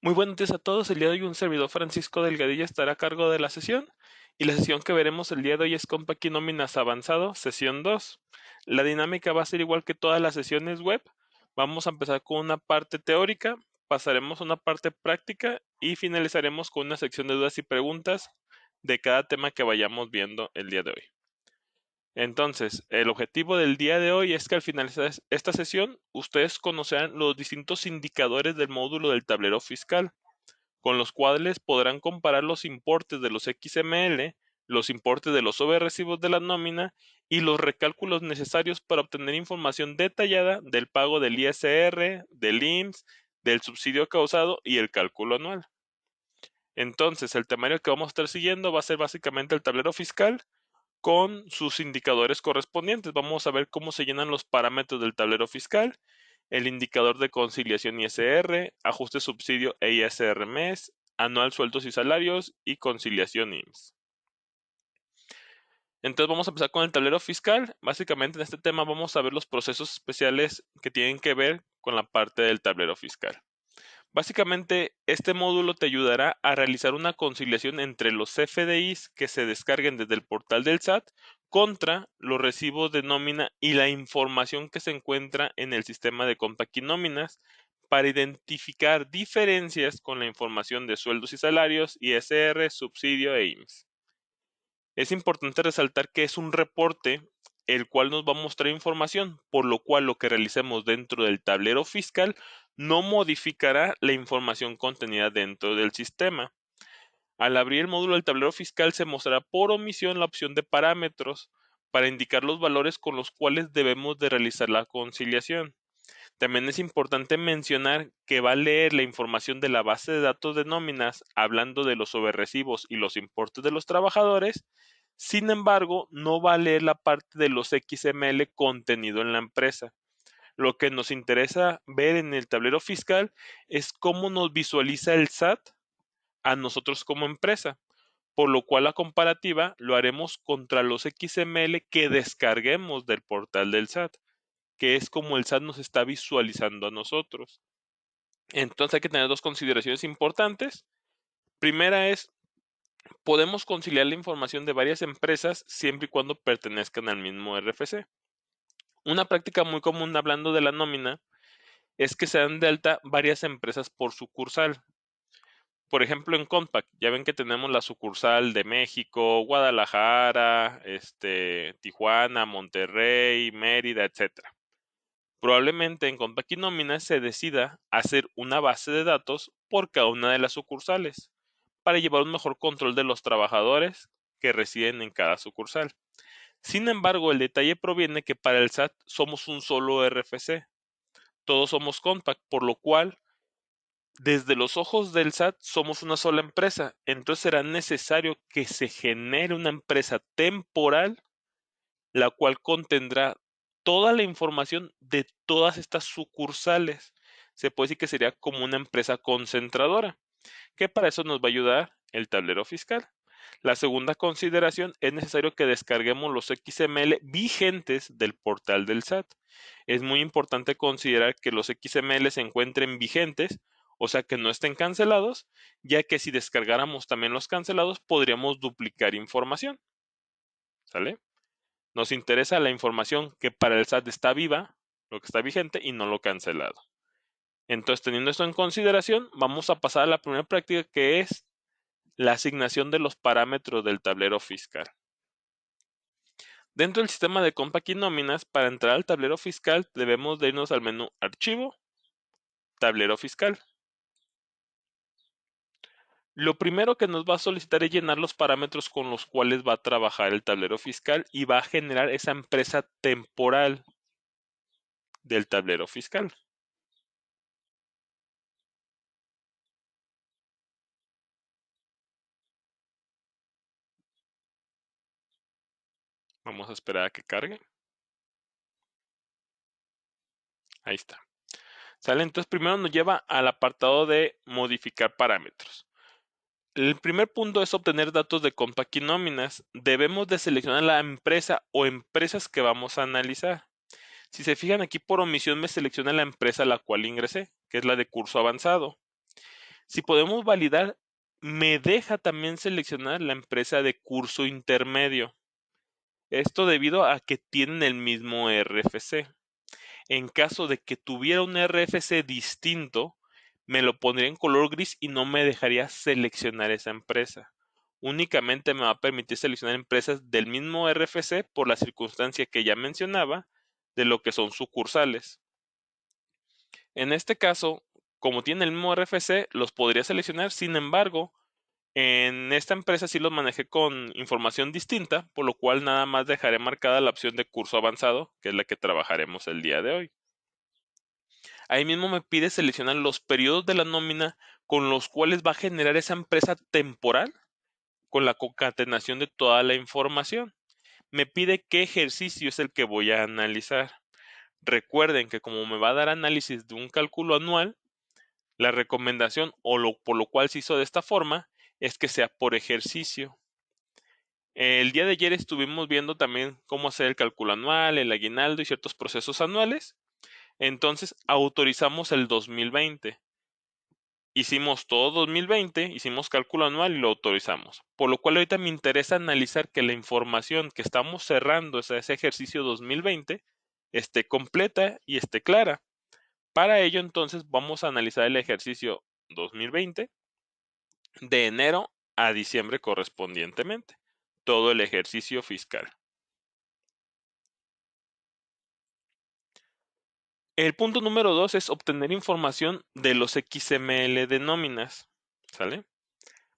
Muy buenos días a todos. El día de hoy un servidor Francisco Delgadilla estará a cargo de la sesión y la sesión que veremos el día de hoy es Compact y Nóminas Avanzado, sesión 2. La dinámica va a ser igual que todas las sesiones web. Vamos a empezar con una parte teórica, pasaremos a una parte práctica y finalizaremos con una sección de dudas y preguntas de cada tema que vayamos viendo el día de hoy. Entonces, el objetivo del día de hoy es que al finalizar esta sesión, ustedes conocerán los distintos indicadores del módulo del tablero fiscal, con los cuales podrán comparar los importes de los XML, los importes de los sobrerecibos de la nómina y los recálculos necesarios para obtener información detallada del pago del ISR, del IMSS, del subsidio causado y el cálculo anual. Entonces, el temario que vamos a estar siguiendo va a ser básicamente el tablero fiscal con sus indicadores correspondientes. Vamos a ver cómo se llenan los parámetros del tablero fiscal, el indicador de conciliación ISR, ajuste subsidio e ISR mes, anual sueldos y salarios y conciliación IMSS. Entonces vamos a empezar con el tablero fiscal. Básicamente en este tema vamos a ver los procesos especiales que tienen que ver con la parte del tablero fiscal. Básicamente, este módulo te ayudará a realizar una conciliación entre los CFDIs que se descarguen desde el portal del SAT contra los recibos de nómina y la información que se encuentra en el sistema de Compact y Nóminas para identificar diferencias con la información de sueldos y salarios, ISR, subsidio e IMSS. Es importante resaltar que es un reporte el cual nos va a mostrar información, por lo cual lo que realicemos dentro del tablero fiscal no modificará la información contenida dentro del sistema. Al abrir el módulo del tablero fiscal se mostrará por omisión la opción de parámetros para indicar los valores con los cuales debemos de realizar la conciliación. También es importante mencionar que va a leer la información de la base de datos de nóminas hablando de los sobrerecibos y los importes de los trabajadores. Sin embargo, no va a leer la parte de los XML contenido en la empresa. Lo que nos interesa ver en el tablero fiscal es cómo nos visualiza el SAT a nosotros como empresa, por lo cual la comparativa lo haremos contra los XML que descarguemos del portal del SAT, que es como el SAT nos está visualizando a nosotros. Entonces hay que tener dos consideraciones importantes. Primera es, podemos conciliar la información de varias empresas siempre y cuando pertenezcan al mismo RFC. Una práctica muy común hablando de la nómina es que se dan de alta varias empresas por sucursal. Por ejemplo, en Compact, ya ven que tenemos la sucursal de México, Guadalajara, Tijuana, Monterrey, Mérida, etcétera. Probablemente en Compact y Nómina se decida hacer una base de datos por cada una de las sucursales para llevar un mejor control de los trabajadores que residen en cada sucursal. Sin embargo, el detalle proviene que para el SAT somos un solo RFC, todos somos Compact, por lo cual desde los ojos del SAT somos una sola empresa, entonces será necesario que se genere una empresa temporal la cual contendrá toda la información de todas estas sucursales. Se puede decir que sería como una empresa concentradora, que para eso nos va a ayudar el tablero fiscal. La segunda consideración es necesario que descarguemos los XML vigentes del portal del SAT. Es muy importante considerar que los XML se encuentren vigentes, o sea que no estén cancelados, ya que si descargáramos también los cancelados podríamos duplicar información. ¿Sale? Nos interesa la información que para el SAT está viva, lo que está vigente y no lo cancelado. Entonces, teniendo esto en consideración, vamos a pasar a la primera práctica que es la asignación de los parámetros del tablero fiscal. Dentro del sistema de Compact y Nóminas, para entrar al tablero fiscal debemos de irnos al menú Archivo, Tablero Fiscal. Lo primero que nos va a solicitar es llenar los parámetros con los cuales va a trabajar el tablero fiscal y va a generar esa empresa temporal del tablero fiscal. Vamos a esperar a que cargue. Ahí está. ¿Sale? Entonces primero nos lleva al apartado de modificar parámetros. El primer punto es obtener datos de Compact y Nóminas. Debemos de seleccionar la empresa o empresas que vamos a analizar. Si se fijan aquí por omisión me selecciona la empresa a la cual ingresé, que es la de curso avanzado. Si podemos validar, me deja también seleccionar la empresa de curso intermedio. Esto debido a que tienen el mismo RFC. En caso de que tuviera un RFC distinto, me lo pondría en color gris y no me dejaría seleccionar esa empresa. Únicamente me va a permitir seleccionar empresas del mismo RFC por la circunstancia que ya mencionaba de lo que son sucursales. En este caso, como tiene el mismo RFC, los podría seleccionar. Sin embargo, en esta empresa sí los manejé con información distinta, por lo cual nada más dejaré marcada la opción de curso avanzado, que es la que trabajaremos el día de hoy. Ahí mismo me pide seleccionar los periodos de la nómina con los cuales va a generar esa empresa temporal con la concatenación de toda la información. Me pide qué ejercicio es el que voy a analizar. Recuerden que como me va a dar análisis de un cálculo anual, la recomendación por lo cual se hizo de esta forma es que sea por ejercicio. El día de ayer estuvimos viendo también cómo hacer el cálculo anual, el aguinaldo y ciertos procesos anuales. Entonces autorizamos el 2020. Hicimos todo 2020, hicimos cálculo anual y lo autorizamos. Por lo cual ahorita me interesa analizar que la información que estamos cerrando, ese ejercicio 2020, esté completa y esté clara. Para ello entonces vamos a analizar el ejercicio 2020 de enero a diciembre correspondientemente, todo el ejercicio fiscal. El punto número 2 es obtener información de los XML de nóminas, ¿sale?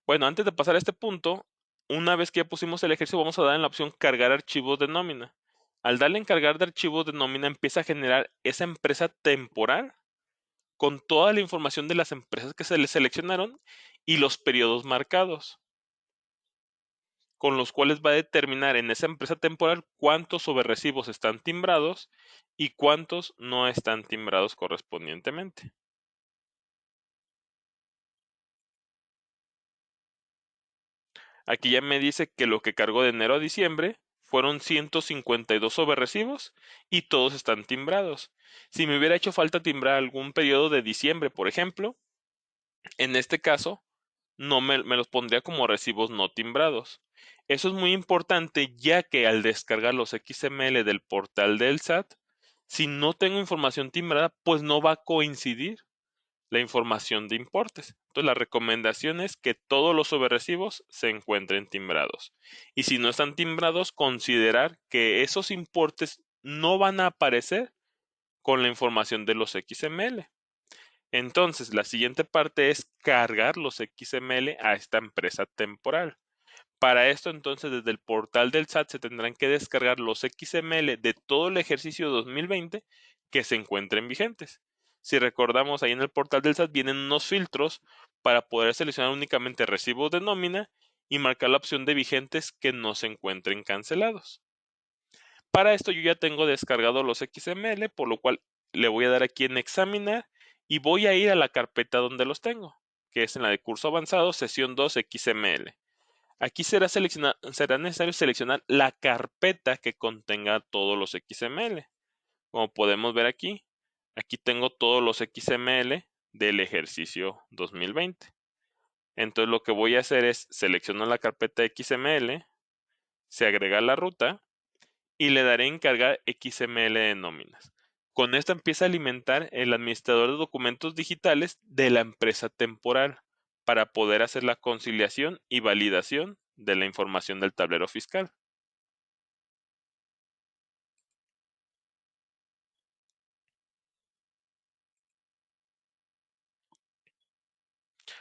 Bueno, antes de pasar a este punto, una vez que ya pusimos el ejercicio, vamos a dar en la opción cargar archivos de nómina. Al darle en cargar de archivos de nómina, empieza a generar esa empresa temporal con toda la información de las empresas que se le seleccionaron y los periodos marcados, con los cuales va a determinar en esa empresa temporal cuántos sobrerecibos están timbrados y cuántos no están timbrados correspondientemente. Aquí ya me dice que lo que cargó de enero a diciembre fueron 152 sobrerecibos y todos están timbrados. Si me hubiera hecho falta timbrar algún periodo de diciembre, por ejemplo, en este caso no me los pondría como recibos no timbrados. Eso es muy importante ya que al descargar los XML del portal del SAT, si no tengo información timbrada, pues no va a coincidir la información de importes. Entonces, la recomendación es que todos los sobrerecibos se encuentren timbrados. Y si no están timbrados, considerar que esos importes no van a aparecer con la información de los XML. Entonces, la siguiente parte es cargar los XML a esta empresa temporal. Para esto, entonces, desde el portal del SAT se tendrán que descargar los XML de todo el ejercicio 2020 que se encuentren vigentes. Si recordamos, ahí en el portal del SAT vienen unos filtros para poder seleccionar únicamente recibos de nómina y marcar la opción de vigentes que no se encuentren cancelados. Para esto yo ya tengo descargado los XML, por lo cual le voy a dar aquí en examinar y voy a ir a la carpeta donde los tengo, que es en la de curso avanzado, sesión 2 XML. Aquí será necesario seleccionar la carpeta que contenga todos los XML. Como podemos ver aquí tengo todos los XML del ejercicio 2020. Entonces lo que voy a hacer es seleccionar la carpeta XML, se agrega la ruta y le daré en cargar XML de nóminas. Con esto empieza a alimentar el administrador de documentos digitales de la empresa temporal para poder hacer la conciliación y validación de la información del tablero fiscal.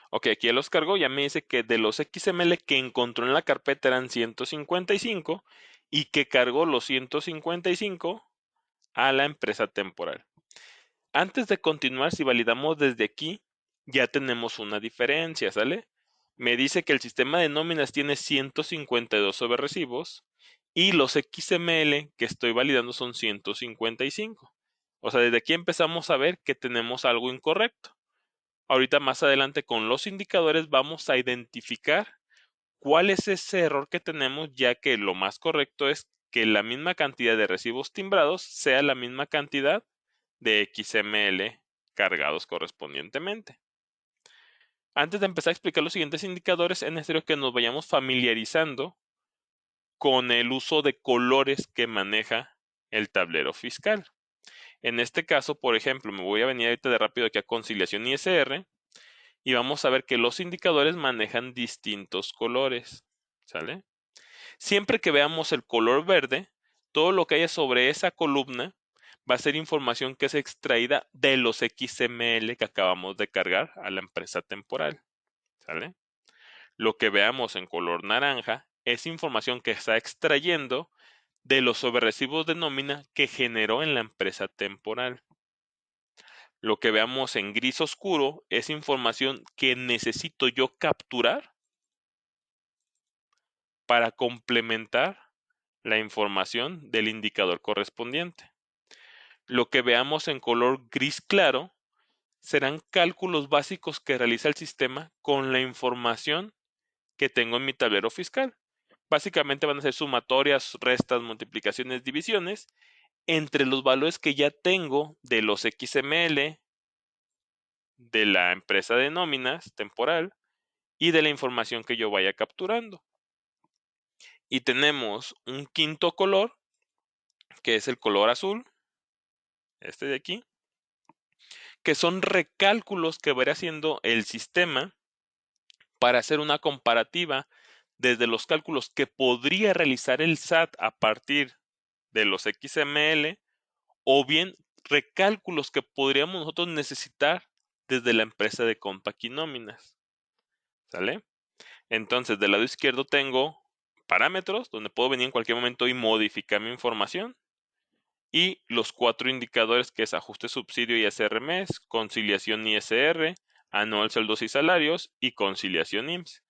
Ok, aquí ya los cargó, ya me dice que de los XML que encontró en la carpeta eran 155 y que cargó los 155 a la empresa temporal. Antes de continuar, si validamos desde aquí, ya tenemos una diferencia, ¿sale? Me dice que el sistema de nóminas tiene 152 sobre recibos y los XML que estoy validando son 155. O sea, desde aquí empezamos a ver que tenemos algo incorrecto. Ahorita más adelante con los indicadores vamos a identificar cuál es ese error que tenemos, ya que lo más correcto es que la misma cantidad de recibos timbrados sea la misma cantidad de XML cargados correspondientemente. Antes de empezar a explicar los siguientes indicadores, es necesario que nos vayamos familiarizando con el uso de colores que maneja el tablero fiscal. En este caso, por ejemplo, me voy a venir ahorita de rápido aquí a conciliación ISR y vamos a ver que los indicadores manejan distintos colores, ¿sale? Siempre que veamos el color verde, todo lo que haya sobre esa columna va a ser información que es extraída de los XML que acabamos de cargar a la empresa temporal, ¿sale? Lo que veamos en color naranja es información que está extrayendo de los sobrerecibos de nómina que generó en la empresa temporal. Lo que veamos en gris oscuro es información que necesito yo capturar para complementar la información del indicador correspondiente. Lo que veamos en color gris claro serán cálculos básicos que realiza el sistema con la información que tengo en mi tablero fiscal. Básicamente van a ser sumatorias, restas, multiplicaciones, divisiones entre los valores que ya tengo de los XML de la empresa de nóminas temporal y de la información que yo vaya capturando. Y tenemos un quinto color, que es el color azul, este de aquí, que son recálculos que va a ir haciendo el sistema para hacer una comparativa desde los cálculos que podría realizar el SAT a partir de los XML o bien recálculos que podríamos nosotros necesitar desde la empresa de Compact y Nóminas. ¿Sale? Entonces, del lado izquierdo tengo parámetros, donde puedo venir en cualquier momento y modificar mi información. Y los 4 indicadores que es ajuste subsidio ISR mes, conciliación ISR, anual sueldos y salarios y conciliación IMSS.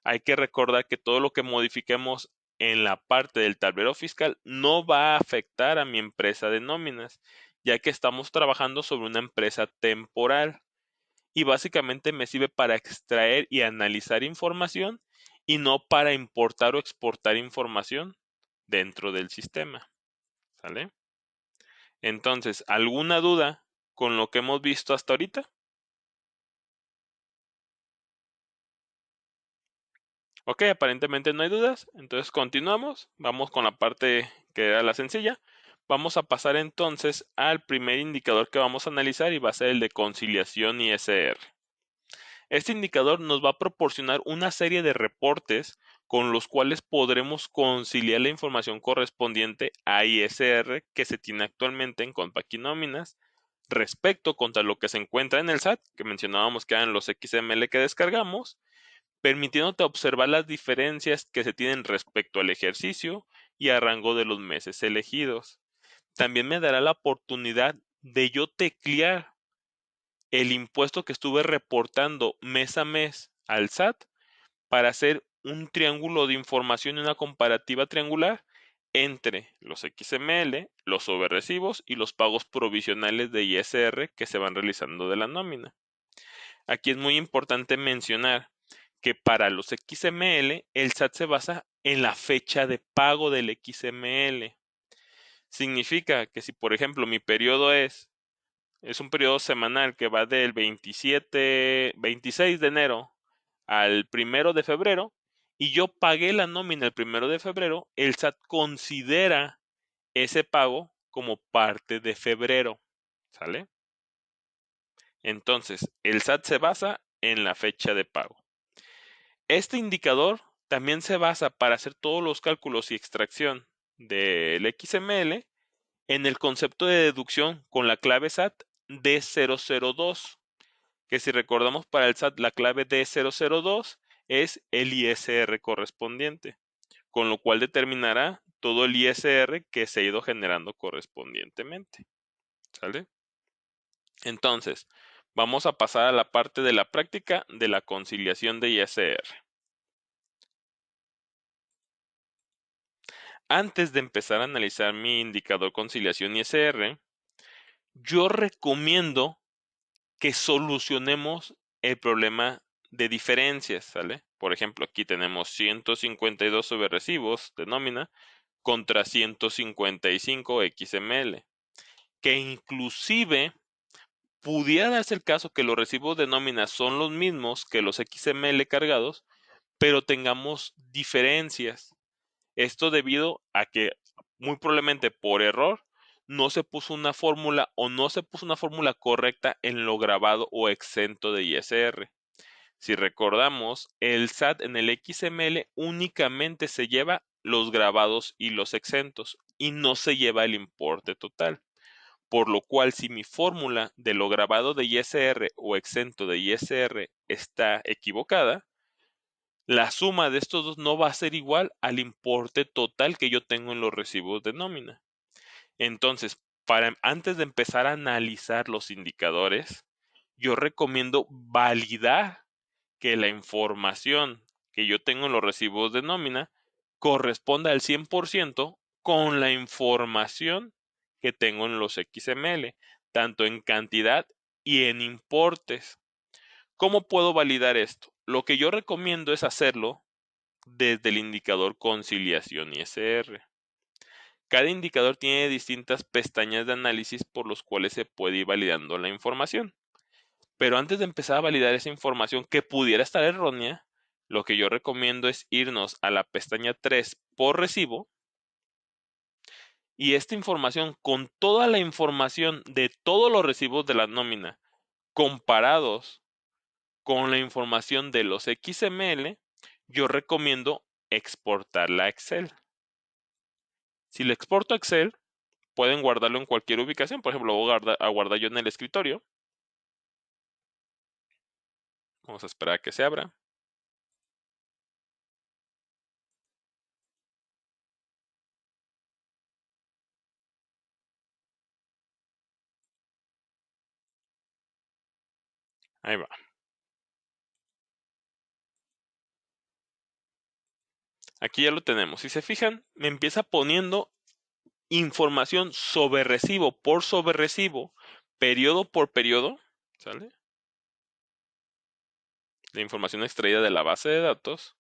Hay que recordar que todo lo que modifiquemos en la parte del tablero fiscal no va a afectar a mi empresa de nóminas, ya que estamos trabajando sobre una empresa temporal y básicamente me sirve para extraer y analizar información y no para importar o exportar información dentro del sistema. ¿Sale? Entonces, ¿alguna duda con lo que hemos visto hasta ahorita? Ok, aparentemente no hay dudas. Entonces continuamos. Vamos con la parte que era la sencilla. Vamos a pasar entonces al primer indicador que vamos a analizar y va a ser el de conciliación ISR. Este indicador nos va a proporcionar una serie de reportes con los cuales podremos conciliar la información correspondiente a ISR que se tiene actualmente en Compact y Nóminas respecto contra lo que se encuentra en el SAT, que mencionábamos que eran los XML que descargamos, permitiéndote observar las diferencias que se tienen respecto al ejercicio y a rango de los meses elegidos. También me dará la oportunidad de yo teclear el impuesto que estuve reportando mes a mes al SAT para hacer un triángulo de información y una comparativa triangular entre los XML, los sobrerecibos y los pagos provisionales de ISR que se van realizando de la nómina. Aquí es muy importante mencionar que para los XML el SAT se basa en la fecha de pago del XML. Significa que si por ejemplo mi periodo es un periodo semanal que va del 26 de enero al 1 de febrero y yo pagué la nómina el 1 de febrero, el SAT considera ese pago como parte de febrero, ¿sale? Entonces, el SAT se basa en la fecha de pago. Este indicador también se basa para hacer todos los cálculos y extracción del XML en el concepto de deducción con la clave SAT D002, que si recordamos para el SAT la clave D002 es el ISR correspondiente, con lo cual determinará todo el ISR que se ha ido generando correspondientemente. ¿Sale? Entonces, vamos a pasar a la parte de la práctica de la conciliación de ISR. Antes de empezar a analizar mi indicador conciliación ISR, yo recomiendo que solucionemos el problema de diferencias, ¿sale? Por ejemplo, aquí tenemos 152 sobre recibos de nómina contra 155 XML, que inclusive pudiera darse el caso que los recibos de nómina son los mismos que los XML cargados, pero tengamos diferencias. Esto debido a que muy probablemente por error no se puso una fórmula o no se puso una fórmula correcta en lo grabado o exento de ISR. Si recordamos, el SAT en el XML únicamente se lleva los grabados y los exentos y no se lleva el importe total. Por lo cual, si mi fórmula de lo grabado de ISR o exento de ISR está equivocada, la suma de estos dos no va a ser igual al importe total que yo tengo en los recibos de nómina. Entonces, antes de empezar a analizar los indicadores, yo recomiendo validar que la información que yo tengo en los recibos de nómina corresponda al 100% con la información que tengo en los XML, tanto en cantidad y en importes. ¿Cómo puedo validar esto? Lo que yo recomiendo es hacerlo desde el indicador conciliación ISR. Cada indicador tiene distintas pestañas de análisis por los cuales se puede ir validando la información. Pero antes de empezar a validar esa información que pudiera estar errónea, lo que yo recomiendo es irnos a la pestaña 3 por recibo y esta información con toda la información de todos los recibos de la nómina comparados con la información de los XML, yo recomiendo exportarla a Excel. Si le exporto a Excel, pueden guardarlo en cualquier ubicación. Por ejemplo, lo voy a guardar yo en el escritorio. Vamos a esperar a que se abra. Ahí va. Aquí ya lo tenemos. Si se fijan, me empieza poniendo información sobre recibo, periodo por periodo, ¿sale? La información extraída de la base de datos,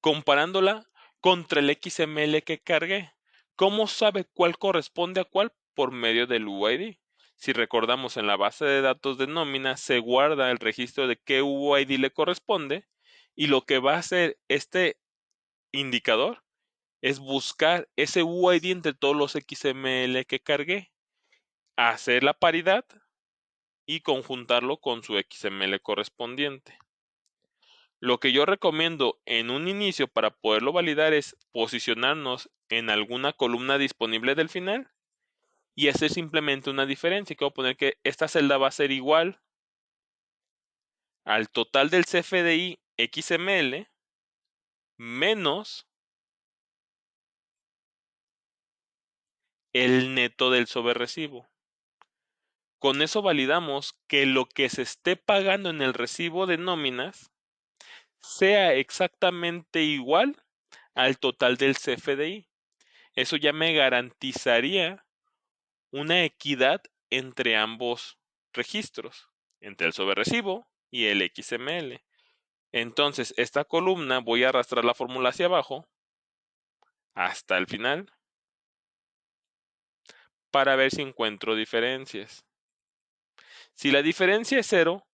comparándola contra el XML que cargué. ¿Cómo sabe cuál corresponde a cuál? Por medio del UID. Si recordamos, en la base de datos de nómina se guarda el registro de qué UID le corresponde y lo que va a hacer este indicador es buscar ese UID entre todos los XML que cargué, hacer la paridad y conjuntarlo con su XML correspondiente. Lo que yo recomiendo en un inicio para poderlo validar es posicionarnos en alguna columna disponible del final y hacer simplemente una diferencia. Quiero poner que esta celda va a ser igual al total del CFDI XML menos el neto del sobrerecibo. Con eso validamos que lo que se esté pagando en el recibo de nóminas sea exactamente igual al total del CFDI. Eso ya me garantizaría una equidad entre ambos registros, entre el sobrerecibo y el XML. Entonces, esta columna voy a arrastrar la fórmula hacia abajo hasta el final para ver si encuentro diferencias. Si la diferencia es 0,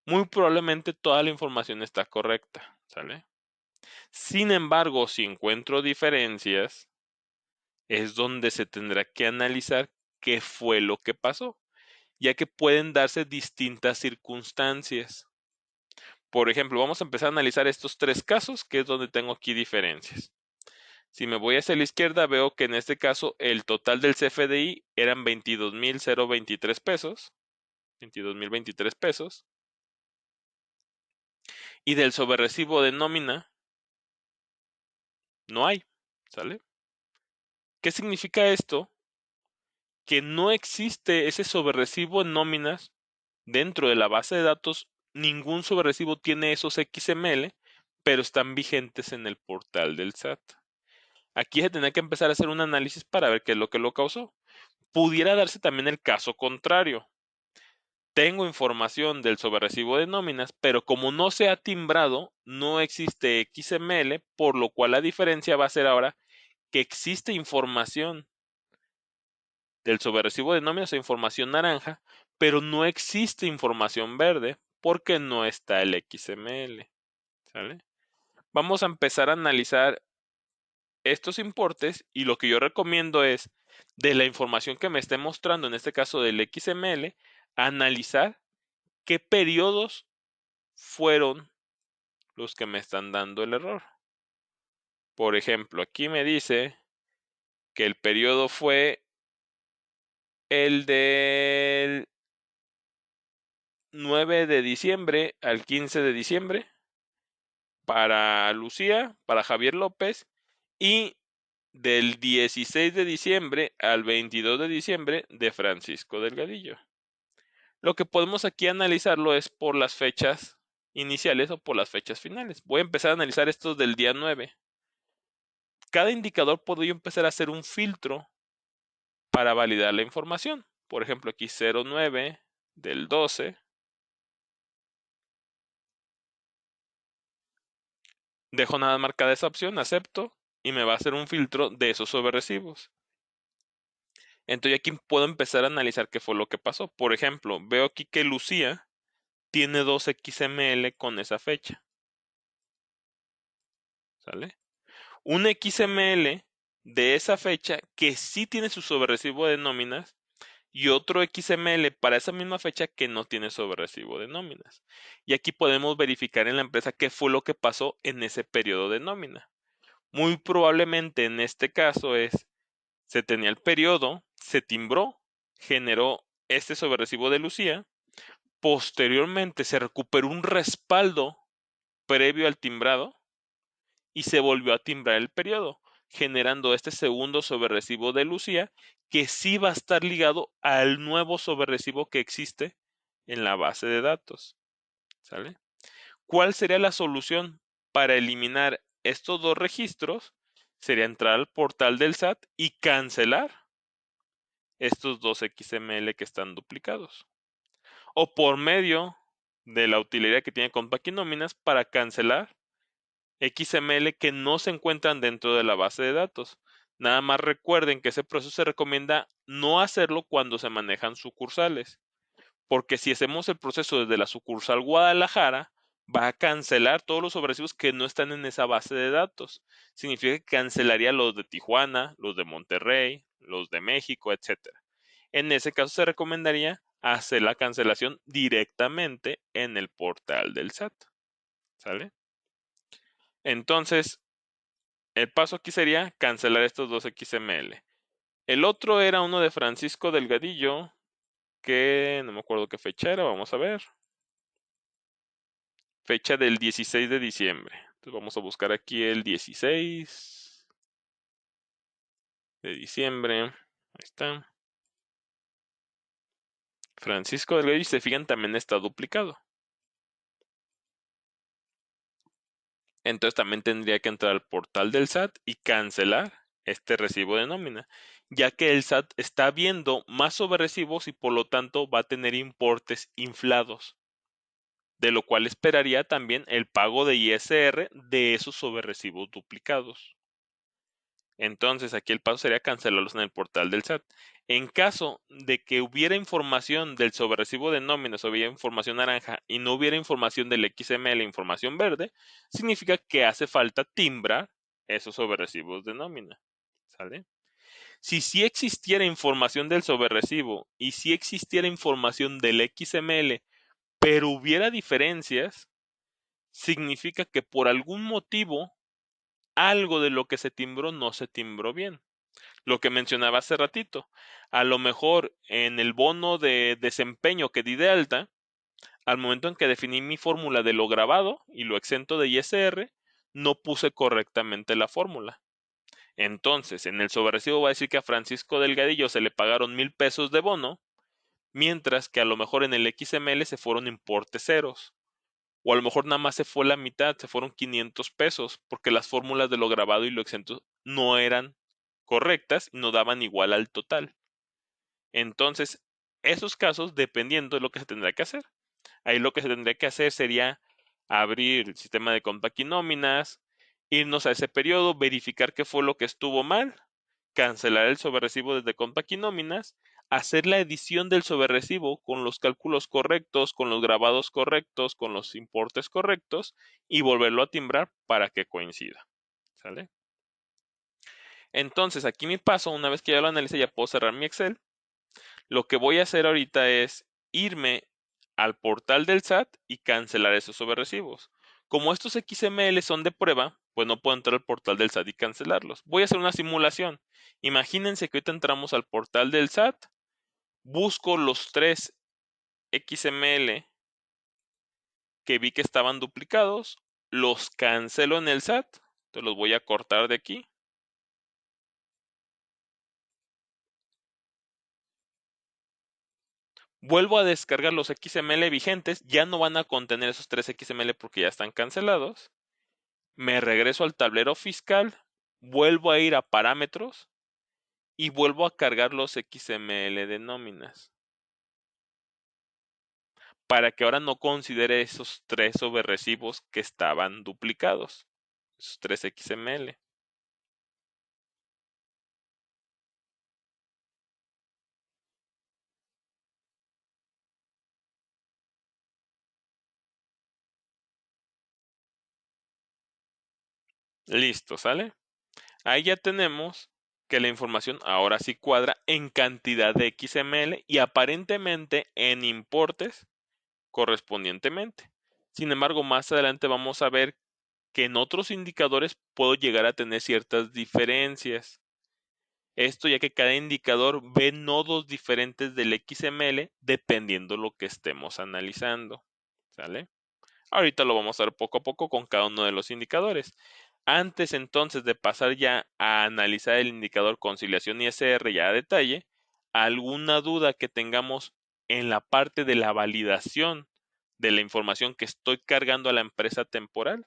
muy probablemente toda la información está correcta, ¿sale? Sin embargo, si encuentro diferencias, es donde se tendrá que analizar qué fue lo que pasó, ya que pueden darse distintas circunstancias. Por ejemplo, vamos a empezar a analizar estos tres casos, que es donde tengo aquí diferencias. Si me voy hacia la izquierda, veo que en este caso el total del CFDI eran 22,023 pesos. 22,023 pesos. Y del sobrerecibo de nómina no hay, ¿sale? ¿Qué significa esto? Que no existe ese sobrerecibo en nóminas dentro de la base de datos. Ningún sobrerecibo tiene esos XML, pero están vigentes en el portal del SAT. Aquí se tendrá que empezar a hacer un análisis para ver qué es lo que lo causó. Pudiera darse también el caso contrario. Tengo información del sobrerecibo de nóminas, pero como no se ha timbrado, no existe XML, por lo cual la diferencia va a ser ahora que existe información del sobrerecibo de nóminas o información naranja, pero no existe información verde porque no está el XML. ¿Sale? Vamos a empezar a analizar estos importes y lo que yo recomiendo es, de la información que me esté mostrando, en este caso del XML, analizar qué periodos fueron los que me están dando el error. Por ejemplo, aquí me dice que el periodo fue el del 9 de diciembre al 15 de diciembre para Lucía, para Javier López, y del 16 de diciembre al 22 de diciembre de Francisco Delgadillo. Lo que podemos aquí analizarlo es por las fechas iniciales o por las fechas finales. Voy a empezar a analizar estos del día 9. Cada indicador puedo yo empezar a hacer un filtro para validar la información. Por ejemplo, aquí 09 del 12. Dejo nada marcada esa opción, acepto, y me va a hacer un filtro de esos sobrerecibos. Entonces aquí puedo empezar a analizar qué fue lo que pasó. Por ejemplo, veo aquí que Lucía tiene 2 XML con esa fecha. ¿Sale? Un XML de esa fecha que sí tiene su sobrerecibo de nóminas y otro XML para esa misma fecha que no tiene sobrerecibo de nóminas. Y aquí podemos verificar en la empresa qué fue lo que pasó en ese periodo de nómina. Muy probablemente en este caso se tenía el periodo, se timbró, generó este sobrerecibo de Lucía, posteriormente se recuperó un respaldo previo al timbrado y se volvió a timbrar el periodo, generando este segundo sobrerecibo de Lucía que sí va a estar ligado al nuevo sobrerecibo que existe en la base de datos. ¿Sale? ¿Cuál sería la solución para eliminar estos dos registros? Sería entrar al portal del SAT y cancelar estos dos XML que están duplicados. O por medio de la utilidad que tiene Compact y Nóminas para cancelar XML que no se encuentran dentro de la base de datos. Nada más recuerden que ese proceso se recomienda no hacerlo cuando se manejan sucursales, porque si hacemos el proceso desde la sucursal Guadalajara, va a cancelar todos los sobrecibos que no están en esa base de datos. Significa que cancelaría los de Tijuana, los de Monterrey, los de México, etcétera. En ese caso se recomendaría hacer la cancelación directamente en el portal del SAT. ¿Sale? Entonces, el paso aquí sería cancelar estos dos XML. El otro era uno de Francisco Delgadillo, que no me acuerdo qué fecha era, vamos a ver. Fecha del 16 de diciembre. Entonces vamos a buscar aquí el 16 de diciembre. Ahí está. Francisco Delgadillo, se fijan, también está duplicado. Entonces también tendría que entrar al portal del SAT y cancelar este recibo de nómina, ya que el SAT está viendo más sobrerecibos y por lo tanto va a tener importes inflados, de lo cual esperaría también el pago de ISR de esos sobrerecibos duplicados. Entonces aquí el paso sería cancelarlos en el portal del SAT. En caso de que hubiera información del sobrerecibo de nóminas, hubiera información naranja y no hubiera información del XML, información verde, significa que hace falta timbrar esos sobrerecibos de nómina. ¿Sale? Si sí existiera información del sobrerecibo y si existiera información del XML, pero hubiera diferencias, significa que por algún motivo algo de lo que se timbró no se timbró bien. Lo que mencionaba hace ratito, a lo mejor en el bono de desempeño que di de alta, al momento en que definí mi fórmula de lo grabado y lo exento de ISR, no puse correctamente la fórmula. Entonces, en el sobrerecibo va a decir que a Francisco Delgadillo se le pagaron 1,000 pesos de bono, mientras que a lo mejor en el XML se fueron importes ceros. O a lo mejor nada más se fue la mitad, se fueron 500 pesos, porque las fórmulas de lo grabado y lo exento no eran correctas y no daban igual al total. Entonces, esos casos, dependiendo de lo que se tendrá que hacer. Ahí lo que se tendría que hacer sería abrir el sistema de Compact y Nóminas, irnos a ese periodo, verificar qué fue lo que estuvo mal, cancelar el sobrerecibo desde Compact y Nóminas, hacer la edición del sobrerecibo con los cálculos correctos, con los grabados correctos, con los importes correctos y volverlo a timbrar para que coincida. ¿Sale? Entonces, aquí mi paso, una vez que ya lo analicé, ya puedo cerrar mi Excel. Lo que voy a hacer ahorita es irme al portal del SAT y cancelar esos sobrerecibos. Como estos XML son de prueba, pues no puedo entrar al portal del SAT y cancelarlos. Voy a hacer una simulación. Imagínense que ahorita entramos al portal del SAT, busco los 3 XML que vi que estaban duplicados, los cancelo en el SAT, entonces los voy a cortar de aquí. Vuelvo a descargar los XML vigentes, ya no van a contener esos 3 XML porque ya están cancelados. Me regreso al tablero fiscal, vuelvo a ir a parámetros y vuelvo a cargar los XML de nóminas para que ahora no considere esos 3 sobrerecibos que estaban duplicados, esos 3 XML. Listo, ¿sale? Ahí ya tenemos que la información ahora sí cuadra en cantidad de XML y aparentemente en importes correspondientemente. Sin embargo, más adelante vamos a ver que en otros indicadores puedo llegar a tener ciertas diferencias. Esto ya que cada indicador ve nodos diferentes del XML dependiendo lo que estemos analizando. ¿Sale? Ahorita lo vamos a ver poco a poco con cada uno de los indicadores. Antes entonces de pasar ya a analizar el indicador conciliación ISR ya a detalle, alguna duda que tengamos en la parte de la validación de la información que estoy cargando a la empresa temporal.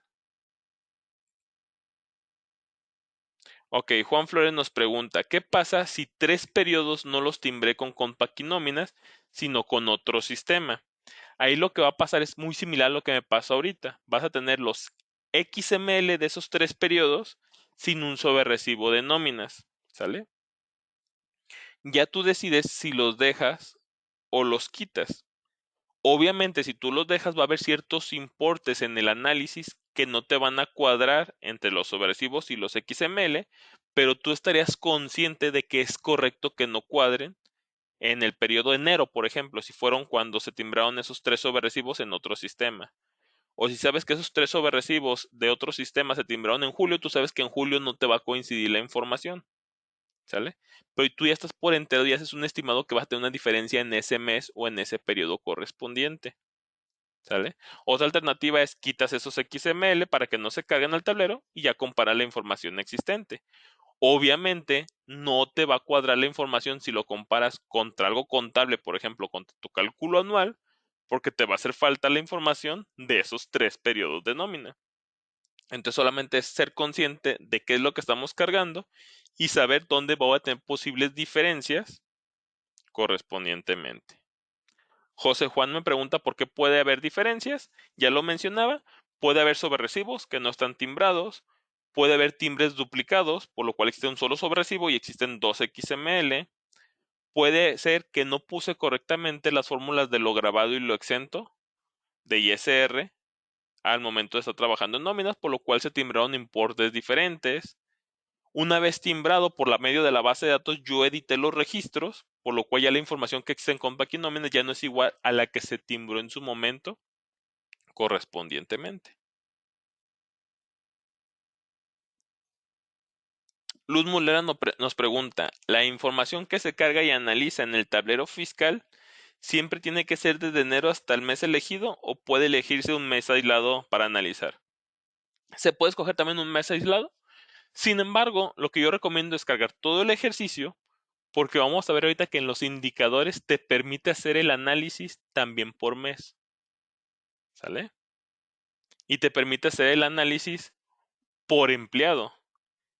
Ok, Juan Flores nos pregunta, ¿qué pasa si 3 periodos no los timbré con compaquinóminas, sino con otro sistema? Ahí lo que va a pasar es muy similar a lo que me pasó ahorita. Vas a tener los XML de esos 3 periodos sin un sobrerecibo de nóminas, ¿sale? Ya tú decides si los dejas o los quitas. Obviamente, si tú los dejas, va a haber ciertos importes en el análisis que no te van a cuadrar entre los sobrerecibos y los XML, pero tú estarías consciente de que es correcto que no cuadren en el periodo de enero, por ejemplo, si fueron cuando se timbraron esos 3 sobrerecibos en otro sistema. O si sabes que esos 3 sobrerecibos de otro sistema se timbraron en julio, tú sabes que en julio no te va a coincidir la información, ¿sale? Pero tú ya estás por entero y haces un estimado que vas a tener una diferencia en ese mes o en ese periodo correspondiente. ¿Sale? Otra alternativa es quitas esos XML para que no se carguen al tablero y ya compara la información existente. Obviamente no te va a cuadrar la información si lo comparas contra algo contable, por ejemplo, contra tu cálculo anual, porque te va a hacer falta la información de esos 3 periodos de nómina. Entonces solamente es ser consciente de qué es lo que estamos cargando y saber dónde va a tener posibles diferencias correspondientemente. José Juan me pregunta por qué puede haber diferencias. Ya lo mencionaba, puede haber sobrerecibos que no están timbrados, puede haber timbres duplicados, por lo cual existe un solo sobrerecibo y existen 2 XML. Puede ser que no puse correctamente las fórmulas de lo grabado y lo exento de ISR al momento de estar trabajando en nóminas, por lo cual se timbraron importes diferentes. Una vez timbrado por la medio de la base de datos, yo edité los registros, por lo cual ya la información que existe en Compact y Nóminas ya no es igual a la que se timbró en su momento correspondientemente. Luz Mulera nos pregunta, ¿la información que se carga y analiza en el tablero fiscal siempre tiene que ser desde enero hasta el mes elegido o puede elegirse un mes aislado para analizar? Se puede escoger también un mes aislado. Sin embargo, lo que yo recomiendo es cargar todo el ejercicio porque vamos a ver ahorita que en los indicadores te permite hacer el análisis también por mes, ¿sale? Y te permite hacer el análisis por empleado.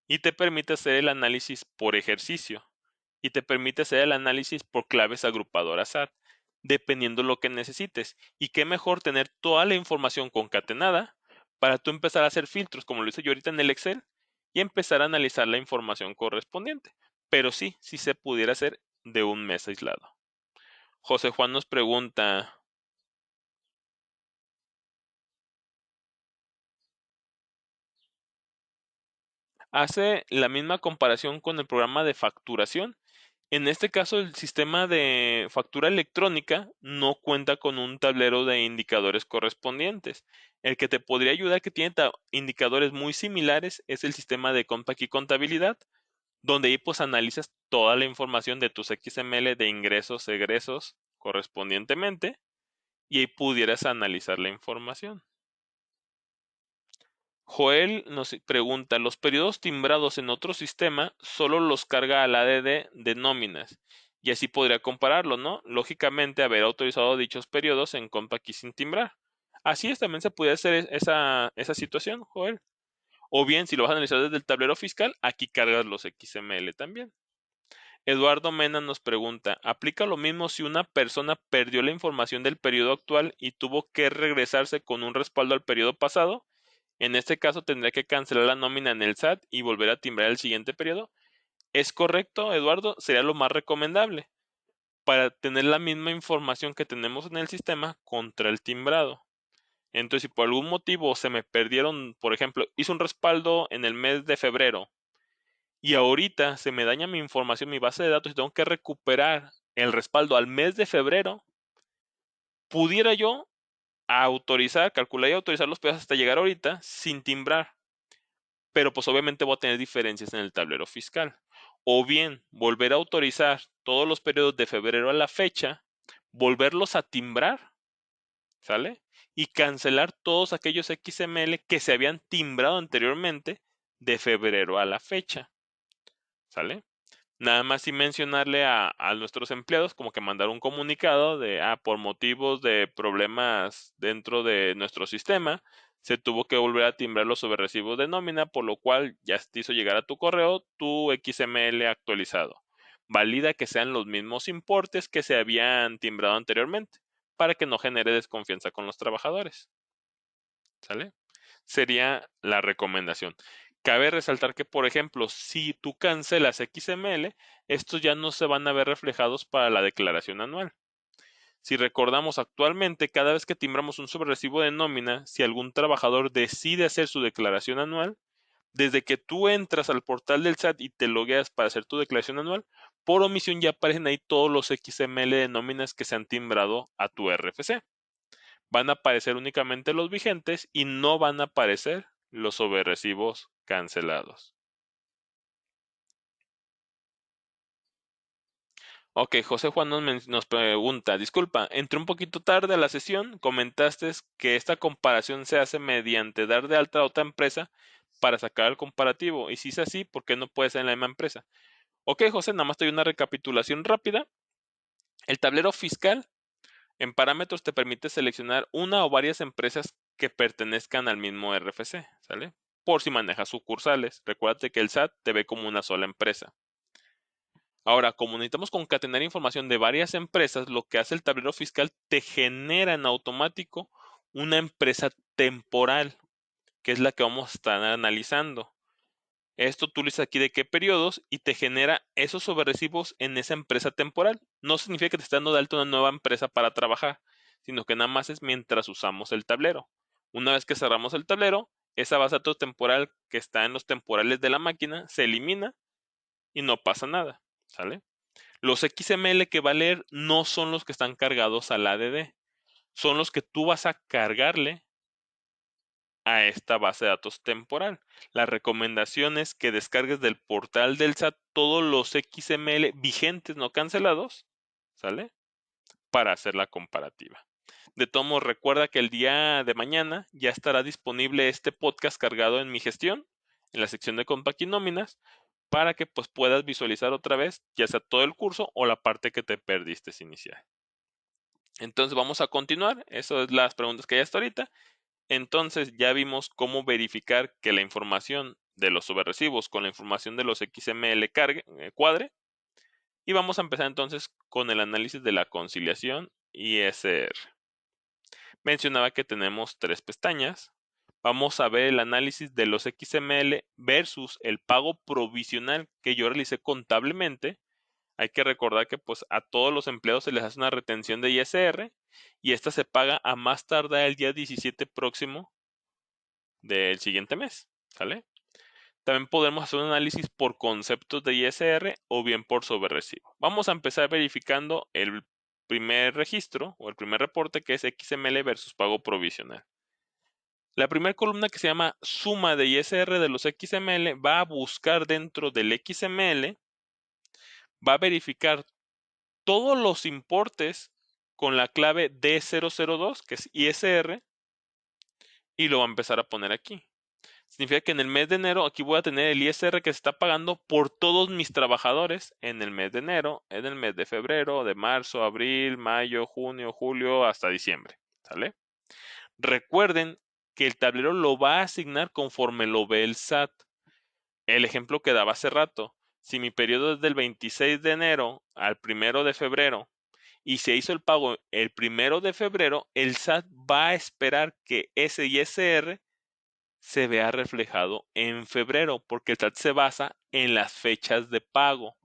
Y te permite hacer el análisis por ejercicio. Y te permite hacer el análisis por claves agrupadoras SAT, dependiendo lo que necesites. Y qué mejor tener toda la información concatenada para tú empezar a hacer filtros, como lo hice yo ahorita en el Excel, y empezar a analizar la información correspondiente. Pero sí, sí se pudiera hacer de un mes aislado. José Juan nos pregunta, hace la misma comparación con el programa de facturación. En este caso, el sistema de factura electrónica no cuenta con un tablero de indicadores correspondientes. El que te podría ayudar, que tiene indicadores muy similares, es el sistema de Compact y contabilidad, donde ahí pues analizas toda la información de tus XML de ingresos, egresos correspondientemente, y ahí pudieras analizar la información. Joel nos pregunta, ¿los periodos timbrados en otro sistema solo los carga al ADD de nóminas? Y así podría compararlo, ¿no? Lógicamente, haber autorizado dichos periodos en Compact y sin timbrar. Así es, también se puede hacer esa situación, Joel. O bien, si lo vas a analizar desde el tablero fiscal, aquí cargas los XML también. Eduardo Mena nos pregunta, ¿aplica lo mismo si una persona perdió la información del periodo actual y tuvo que regresarse con un respaldo al periodo pasado? En este caso tendría que cancelar la nómina en el SAT y volver a timbrar el siguiente periodo. ¿Es correcto, Eduardo? Sería lo más recomendable para tener la misma información que tenemos en el sistema contra el timbrado. Entonces, si por algún motivo se me perdieron, por ejemplo, hice un respaldo en el mes de febrero y ahorita se me daña mi información, mi base de datos y tengo que recuperar el respaldo al mes de febrero, pudiera yo autorizar, calcular y autorizar los pesos hasta llegar ahorita sin timbrar, pero pues obviamente voy a tener diferencias en el tablero fiscal. O bien volver a autorizar todos los periodos de febrero a la fecha, volverlos a timbrar, ¿sale? Y cancelar todos aquellos XML que se habían timbrado anteriormente de febrero a la fecha, ¿sale? Nada más sin mencionarle a nuestros empleados como que mandar un comunicado de, por motivos de problemas dentro de nuestro sistema, se tuvo que volver a timbrar los sobrerecibos de nómina, por lo cual ya te hizo llegar a tu correo tu XML actualizado. Valida que sean los mismos importes que se habían timbrado anteriormente, para que no genere desconfianza con los trabajadores. ¿Sale? Sería la recomendación. Cabe resaltar que, por ejemplo, si tú cancelas XML, estos ya no se van a ver reflejados para la declaración anual. Si recordamos actualmente, cada vez que timbramos un sobrerecibo de nómina, si algún trabajador decide hacer su declaración anual, desde que tú entras al portal del SAT y te logueas para hacer tu declaración anual, por omisión ya aparecen ahí todos los XML de nóminas que se han timbrado a tu RFC. Van a aparecer únicamente los vigentes y no van a aparecer los sobrerecibos cancelados. Ok, José Juan nos pregunta, disculpa, entré un poquito tarde a la sesión, comentaste que esta comparación se hace mediante dar de alta a otra empresa para sacar el comparativo, y si es así, ¿por qué no puede ser en la misma empresa? Ok, José, nada más te doy una recapitulación rápida. El tablero fiscal en parámetros te permite seleccionar una o varias empresas que pertenezcan al mismo RFC, ¿sale? Por si manejas sucursales. Recuérdate que el SAT te ve como una sola empresa. Ahora, como necesitamos concatenar información de varias empresas, lo que hace el tablero fiscal te genera en automático una empresa temporal, que es la que vamos a estar analizando. Esto tú le dices aquí de qué periodos y te genera esos sobrerecibos en esa empresa temporal. No significa que te esté dando de alta una nueva empresa para trabajar, sino que nada más es mientras usamos el tablero. Una vez que cerramos el tablero, esa base de datos temporal que está en los temporales de la máquina se elimina y no pasa nada, ¿sale? Los XML que va a leer no son los que están cargados al ADD, son los que tú vas a cargarle a esta base de datos temporal. La recomendación es que descargues del portal del SAT todos los XML vigentes no cancelados, ¿sale? Para hacer la comparativa. De todos modos, recuerda que el día de mañana ya estará disponible este podcast cargado en mi gestión, en la sección de Compact y Nóminas, para que pues puedas visualizar otra vez, ya sea todo el curso o la parte que te perdiste inicial. Entonces vamos a continuar, eso es las preguntas que hay hasta ahorita. Entonces ya vimos cómo verificar que la información de los sobrerecibos con la información de los XML cuadre. Y vamos a empezar entonces con el análisis de la conciliación ISR. Mencionaba que tenemos tres pestañas. Vamos a ver el análisis de los XML versus el pago provisional que yo realicé contablemente Hay que recordar que pues a todos los empleados se les hace una retención de ISR y esta se paga a más tardar el día 17 próximo del siguiente mes, ¿sale? También podemos hacer un análisis por conceptos de ISR o bien por sobrerecibo. Vamos a empezar verificando el primer registro o el primer reporte, que es XML versus pago provisional. La primera columna, que se llama suma de ISR de los XML, va a buscar dentro del XML, va a verificar todos los importes con la clave D002, que es ISR, y lo va a empezar a poner aquí. Significa que en el mes de enero aquí voy a tener el ISR que se está pagando por todos mis trabajadores en el mes de enero, en el mes de febrero, de marzo, abril, mayo, junio, julio, hasta diciembre. ¿Sale? Recuerden que el tablero lo va a asignar conforme lo ve el SAT. El ejemplo que daba hace rato. Si mi periodo es del 26 de enero al 1 de febrero y se hizo el pago el 1 de febrero, el SAT va a esperar que ese ISR se vea reflejado en febrero, porque el SAT se basa en las fechas de pago.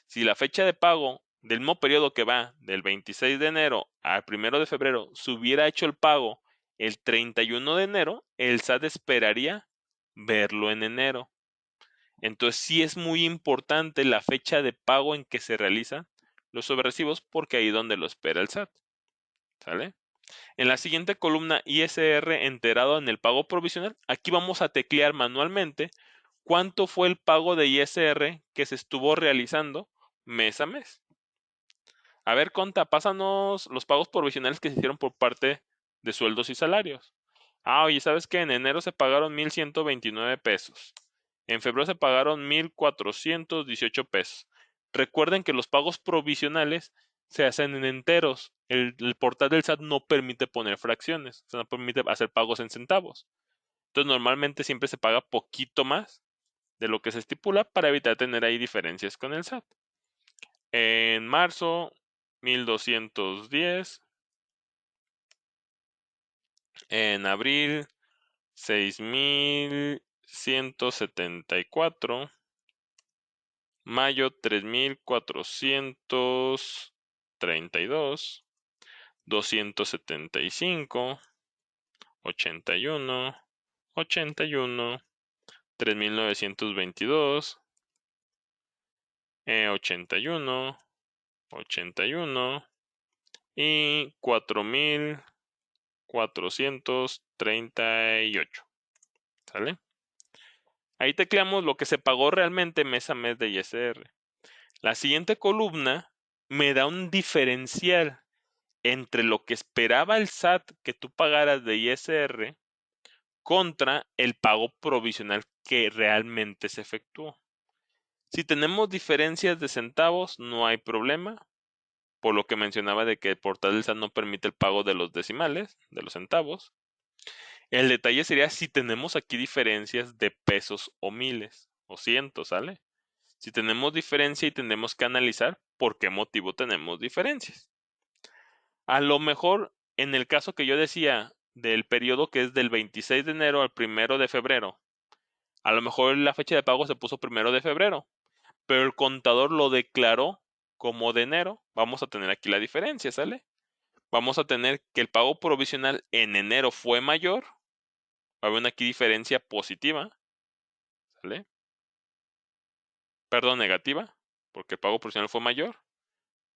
Si la fecha de pago del mismo periodo que va del 26 de enero al 1 de febrero se hubiera hecho el pago el 31 de enero, el SAT esperaría verlo en enero. Entonces sí es muy importante la fecha de pago en que se realizan los sobrerecibos, porque ahí es donde lo espera el SAT. ¿Sale? En la siguiente columna, ISR enterado en el pago provisional, aquí vamos a teclear manualmente cuánto fue el pago de ISR que se estuvo realizando mes a mes. A ver, Conta, pásanos los pagos provisionales que se hicieron por parte de sueldos y salarios. Oye, ¿sabes qué? En enero se pagaron 1,129 pesos. En febrero se pagaron 1,418 pesos. Recuerden que los pagos provisionales se hacen en enteros. El portal del SAT no permite poner fracciones, o sea, no permite hacer pagos en centavos. Entonces, normalmente siempre se paga poquito más de lo que se estipula para evitar tener ahí diferencias con el SAT. En marzo, 1,210. En abril, 6,174. Mayo, 3,432. 275. 81. 81. 3,922. 81. 81. Y 4,438. ¿Sale? Ahí tecleamos lo que se pagó realmente mes a mes de ISR. La siguiente columna me da un diferencial entre lo que esperaba el SAT que tú pagaras de ISR contra el pago provisional que realmente se efectuó. Si tenemos diferencias de centavos, no hay problema, por lo que mencionaba de que el portal del SAT no permite el pago de los decimales, de los centavos. El detalle sería si tenemos aquí diferencias de pesos o miles o cientos, ¿sale? Si tenemos diferencia y tenemos que analizar por qué motivo tenemos diferencias. A lo mejor, en el caso que yo decía del periodo que es del 26 de enero al 1 de febrero, a lo mejor la fecha de pago se puso 1 de febrero, pero el contador lo declaró como de enero. Vamos a tener aquí la diferencia, ¿sale? Vamos a tener que el pago provisional en enero fue mayor. Va a haber aquí diferencia positiva, ¿sale? Perdón, negativa, porque el pago provisional fue mayor,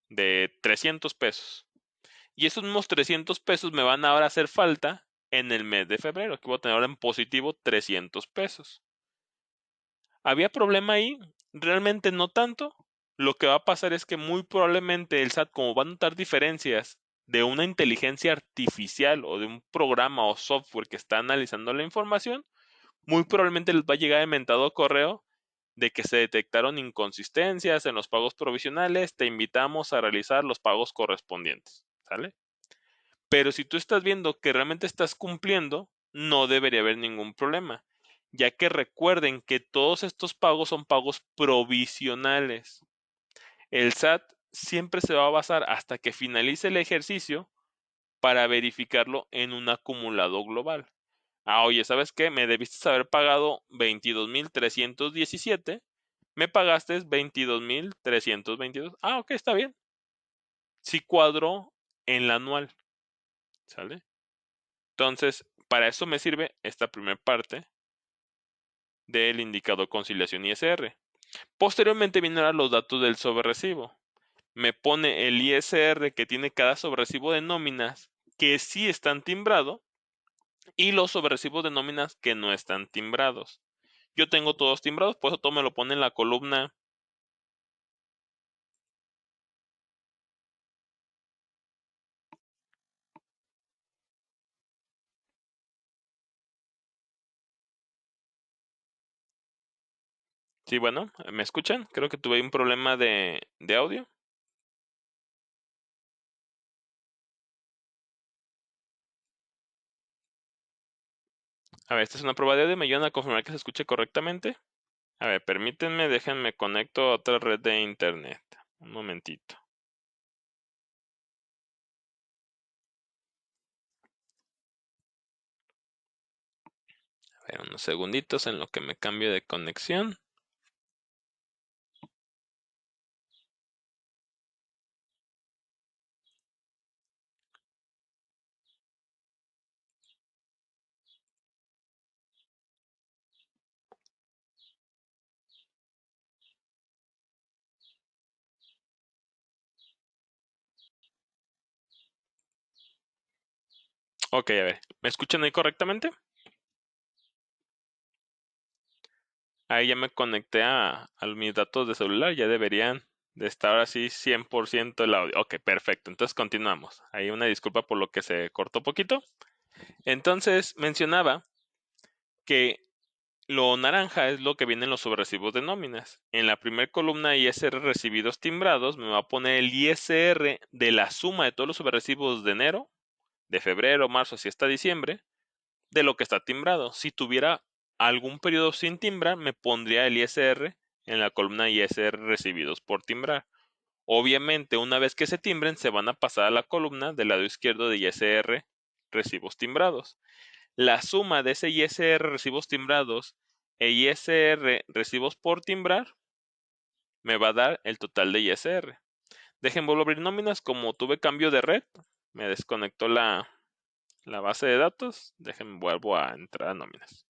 de 300 pesos. Y esos mismos 300 pesos me van ahora a hacer falta en el mes de febrero, que voy a tener ahora en positivo 300 pesos. ¿Había problema ahí? Realmente no tanto. Lo que va a pasar es que muy probablemente el SAT, como va a notar diferencias de una inteligencia artificial o de un programa o software que está analizando la información, muy probablemente les va a llegar el mentado correo de que se detectaron inconsistencias en los pagos provisionales, te invitamos a realizar los pagos correspondientes, ¿sale? Pero si tú estás viendo que realmente estás cumpliendo, no debería haber ningún problema, ya que recuerden que todos estos pagos son pagos provisionales. El SAT siempre se va a basar hasta que finalice el ejercicio para verificarlo en un acumulado global. Oye, ¿sabes qué? Me debiste haber pagado 22,317, me pagaste 22,322. Ah, ok, está bien. Sí cuadró en la anual, ¿sale? Entonces, para eso me sirve esta primera parte del indicador conciliación ISR. Posteriormente vienen ahora los datos del sobrerecibo. Me pone el ISR que tiene cada sobrerecibo de nóminas que sí están timbrados y los sobrerecibos de nóminas que no están timbrados. Yo tengo todos timbrados, por eso todo me lo pone en la columna. Sí, bueno, ¿me escuchan? Creo que tuve un problema de audio. A ver, esta es una prueba de audio, me ayudan a confirmar que se escuche correctamente. A ver, permítanme, déjenme conecto a otra red de internet. Un momentito. A ver, unos segunditos en lo que me cambio de conexión. Ok, a ver, ¿me escuchan ahí correctamente? Ahí ya me conecté a mis datos de celular, ya deberían de estar así 100% el audio. Ok, perfecto, entonces continuamos. Ahí una disculpa por lo que se cortó poquito. Entonces mencionaba que lo naranja es lo que viene en los sobrerecibos de nóminas. En la primera columna ISR recibidos timbrados me va a poner el ISR de la suma de todos los sobrerecibos de enero, de febrero, marzo, así hasta diciembre, de lo que está timbrado. Si tuviera algún periodo sin timbrar, me pondría el ISR en la columna ISR recibidos por timbrar. Obviamente, una vez que se timbren, se van a pasar a la columna del lado izquierdo de ISR recibos timbrados. La suma de ese ISR recibos timbrados e ISR recibos por timbrar me va a dar el total de ISR. Dejen vuelvo a abrir nóminas, como tuve cambio de red, me desconectó la base de datos. Dejen vuelvo a entrar a nóminas.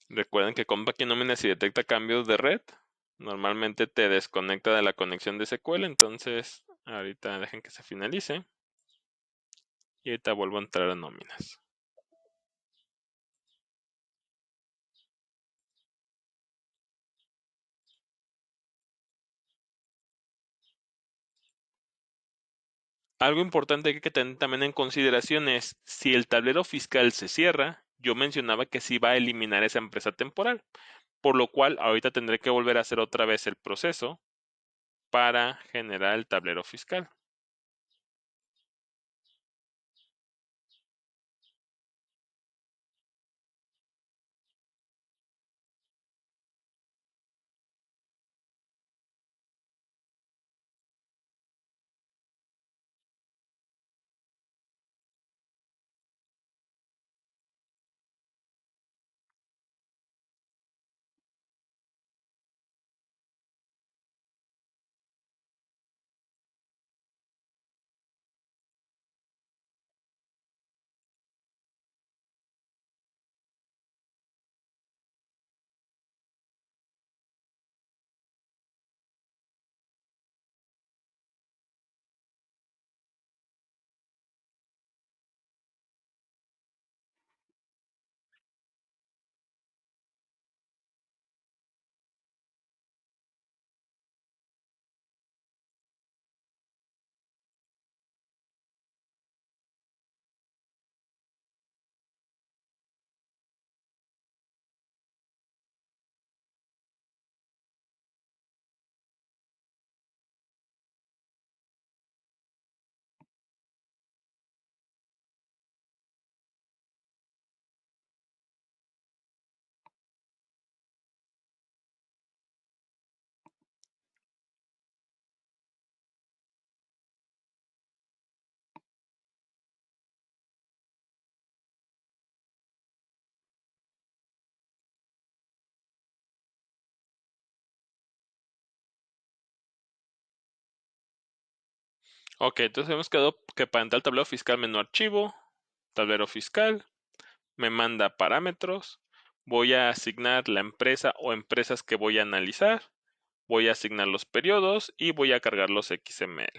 Recuerden que Compact Nóminas si detecta cambios de red, normalmente te desconecta de la conexión de SQL, entonces ahorita dejen que se finalice y ahorita vuelvo a entrar a nóminas. Algo importante que hay que tener también en consideración es si el tablero fiscal se cierra, yo mencionaba que sí va a eliminar esa empresa temporal, por lo cual ahorita tendré que volver a hacer otra vez el proceso para generar el tablero fiscal. Ok, entonces hemos quedado que para entrar al tablero fiscal menú archivo, tablero fiscal, me manda parámetros, voy a asignar la empresa o empresas que voy a analizar, voy a asignar los periodos y voy a cargar los XML.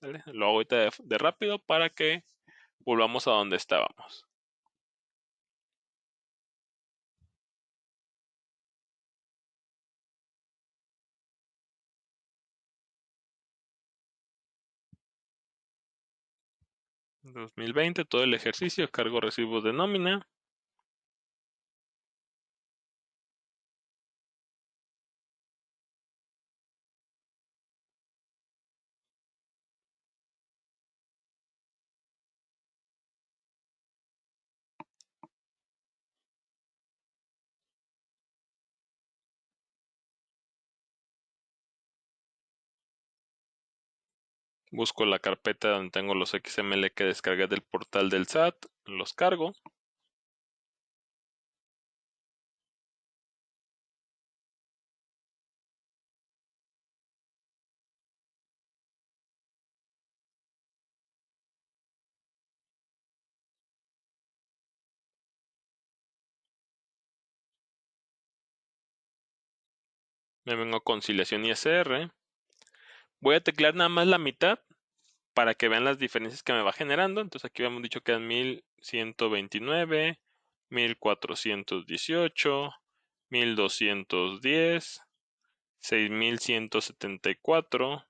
¿Vale? Lo hago ahorita de rápido para que volvamos a donde estábamos. En 2020, todo el ejercicio, cargo recibos de nómina. Busco la carpeta donde tengo los XML que descargué del portal del SAT, los cargo. Me vengo a conciliación ISR. Voy a teclear nada más la mitad para que vean las diferencias que me va generando. Entonces aquí habíamos dicho que eran 1129, 1418, 1210, 6174,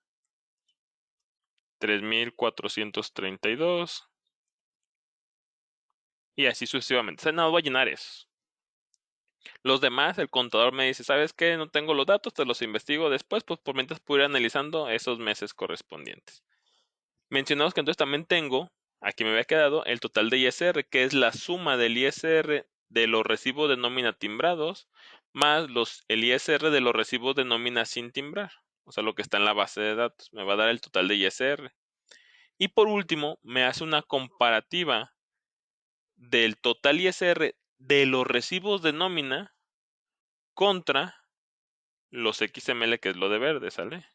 3432 y así sucesivamente. O sea, no voy a llenar eso. Los demás, el contador me dice, ¿sabes qué? No tengo los datos, te los investigo después, pues por mientras puedo ir analizando esos meses correspondientes. Mencionamos que entonces también tengo, aquí me había quedado, el total de ISR, que es la suma del ISR de los recibos de nómina timbrados, más el ISR de los recibos de nómina sin timbrar, o sea, lo que está en la base de datos, me va a dar el total de ISR. Y por último, me hace una comparativa del total ISR de los recibos de nómina contra los XML, que es lo de verde, ¿sale?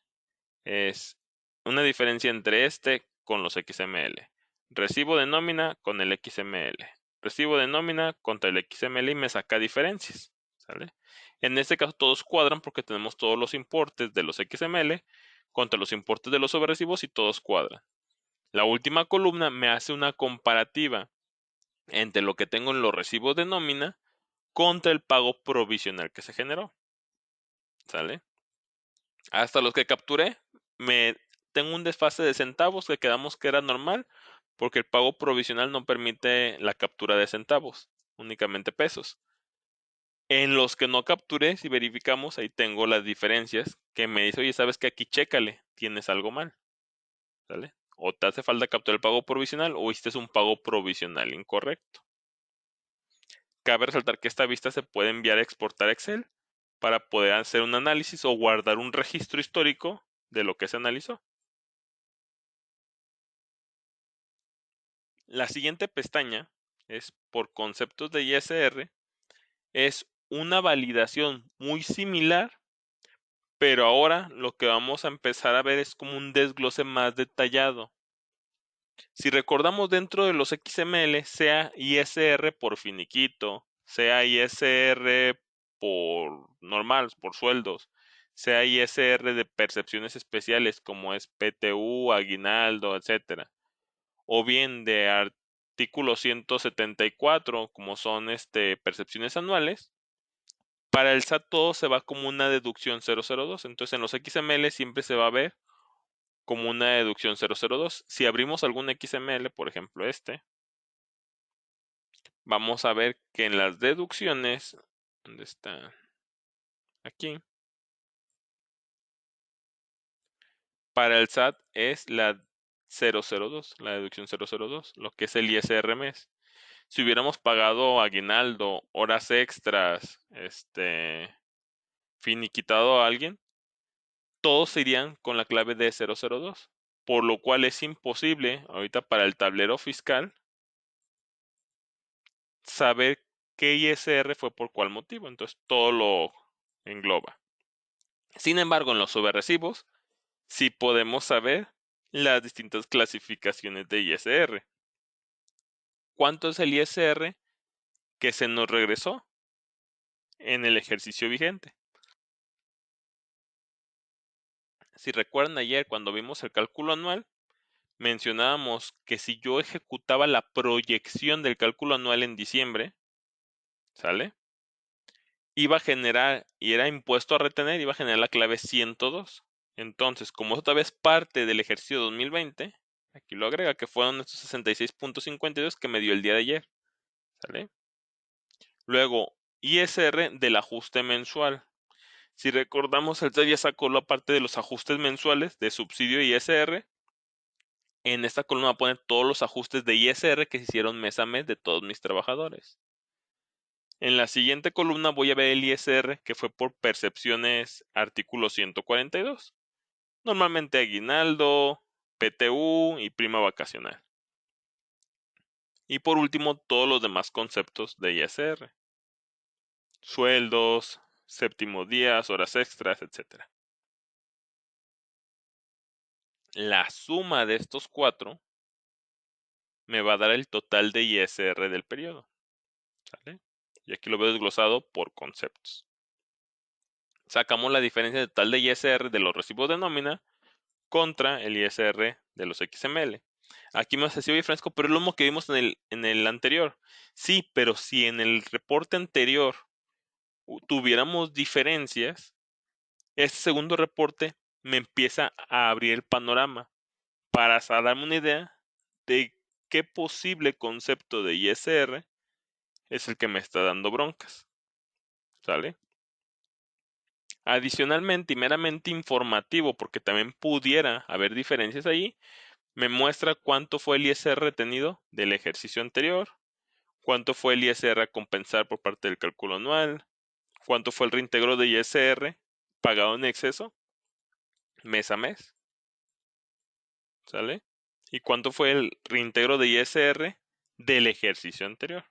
Es una diferencia entre este con los XML. Recibo de nómina con el XML. Recibo de nómina contra el XML y me saca diferencias, ¿sale? En este caso todos cuadran porque tenemos todos los importes de los XML contra los importes de los sobrerecibos y todos cuadran. La última columna me hace una comparativa entre lo que tengo en los recibos de nómina contra el pago provisional que se generó, ¿sale? Hasta los que capturé, tengo un desfase de centavos que quedamos que era normal, porque el pago provisional no permite la captura de centavos, únicamente pesos. En los que no capturé, si verificamos, ahí tengo las diferencias que me dice, oye, ¿sabes qué? Aquí chécale, tienes algo mal, ¿sale? O te hace falta capturar el pago provisional o hiciste un pago provisional incorrecto. Cabe resaltar que esta vista se puede enviar a exportar a Excel para poder hacer un análisis o guardar un registro histórico de lo que se analizó. La siguiente pestaña es por conceptos de ISR, es una validación muy similar, pero ahora lo que vamos a empezar a ver es como un desglose más detallado. Si recordamos dentro de los XML, sea ISR por finiquito, sea ISR por normal, por sueldos, sea ISR de percepciones especiales como es PTU, aguinaldo, etcétera, o bien de artículo 174, como son percepciones anuales, para el SAT todo se va como una deducción 002. Entonces en los XML siempre se va a ver como una deducción 002. Si abrimos algún XML, por ejemplo vamos a ver que en las deducciones, ¿dónde está? Aquí. Para el SAT es la 002, la deducción 002, lo que es el ISR mes. Si hubiéramos pagado aguinaldo, horas extras, finiquitado a alguien, todos se irían con la clave de 002, por lo cual es imposible ahorita para el tablero fiscal saber qué ISR fue por cuál motivo, entonces todo lo engloba. Sin embargo, en los sobrerecibos sí podemos saber las distintas clasificaciones de ISR. ¿Cuánto es el ISR que se nos regresó en el ejercicio vigente? Si recuerdan ayer cuando vimos el cálculo anual, mencionábamos que si yo ejecutaba la proyección del cálculo anual en diciembre, ¿sale? Iba a generar, y era impuesto a retener, iba a generar la clave 102. Entonces, como eso todavía es parte del ejercicio 2020, aquí lo agrega que fueron estos 66.52 que me dio el día de ayer, ¿sale? Luego, ISR del ajuste mensual. Si recordamos, el TED ya sacó la parte de los ajustes mensuales de subsidio ISR. En esta columna voy a poner todos los ajustes de ISR que se hicieron mes a mes de todos mis trabajadores. En la siguiente columna voy a ver el ISR que fue por percepciones artículo 142. Normalmente aguinaldo, PTU y prima vacacional. Y por último, todos los demás conceptos de ISR. Sueldos, séptimos días, horas extras, etc. La suma de estos cuatro me va a dar el total de ISR del periodo, ¿sale? Y aquí lo veo desglosado por conceptos. Sacamos la diferencia total de ISR de los recibos de nómina contra el ISR de los XML. Aquí me vas a decir, oye, Francisco, pero es lo mismo que vimos en el anterior. Sí, pero si en el reporte anterior tuviéramos diferencias, este segundo reporte me empieza a abrir el panorama para darme una idea de qué posible concepto de ISR es el que me está dando broncas, ¿sale? Adicionalmente y meramente informativo, porque también pudiera haber diferencias ahí, me muestra cuánto fue el ISR retenido del ejercicio anterior, cuánto fue el ISR a compensar por parte del cálculo anual, cuánto fue el reintegro de ISR pagado en exceso mes a mes, ¿sale? Y cuánto fue el reintegro de ISR del ejercicio anterior.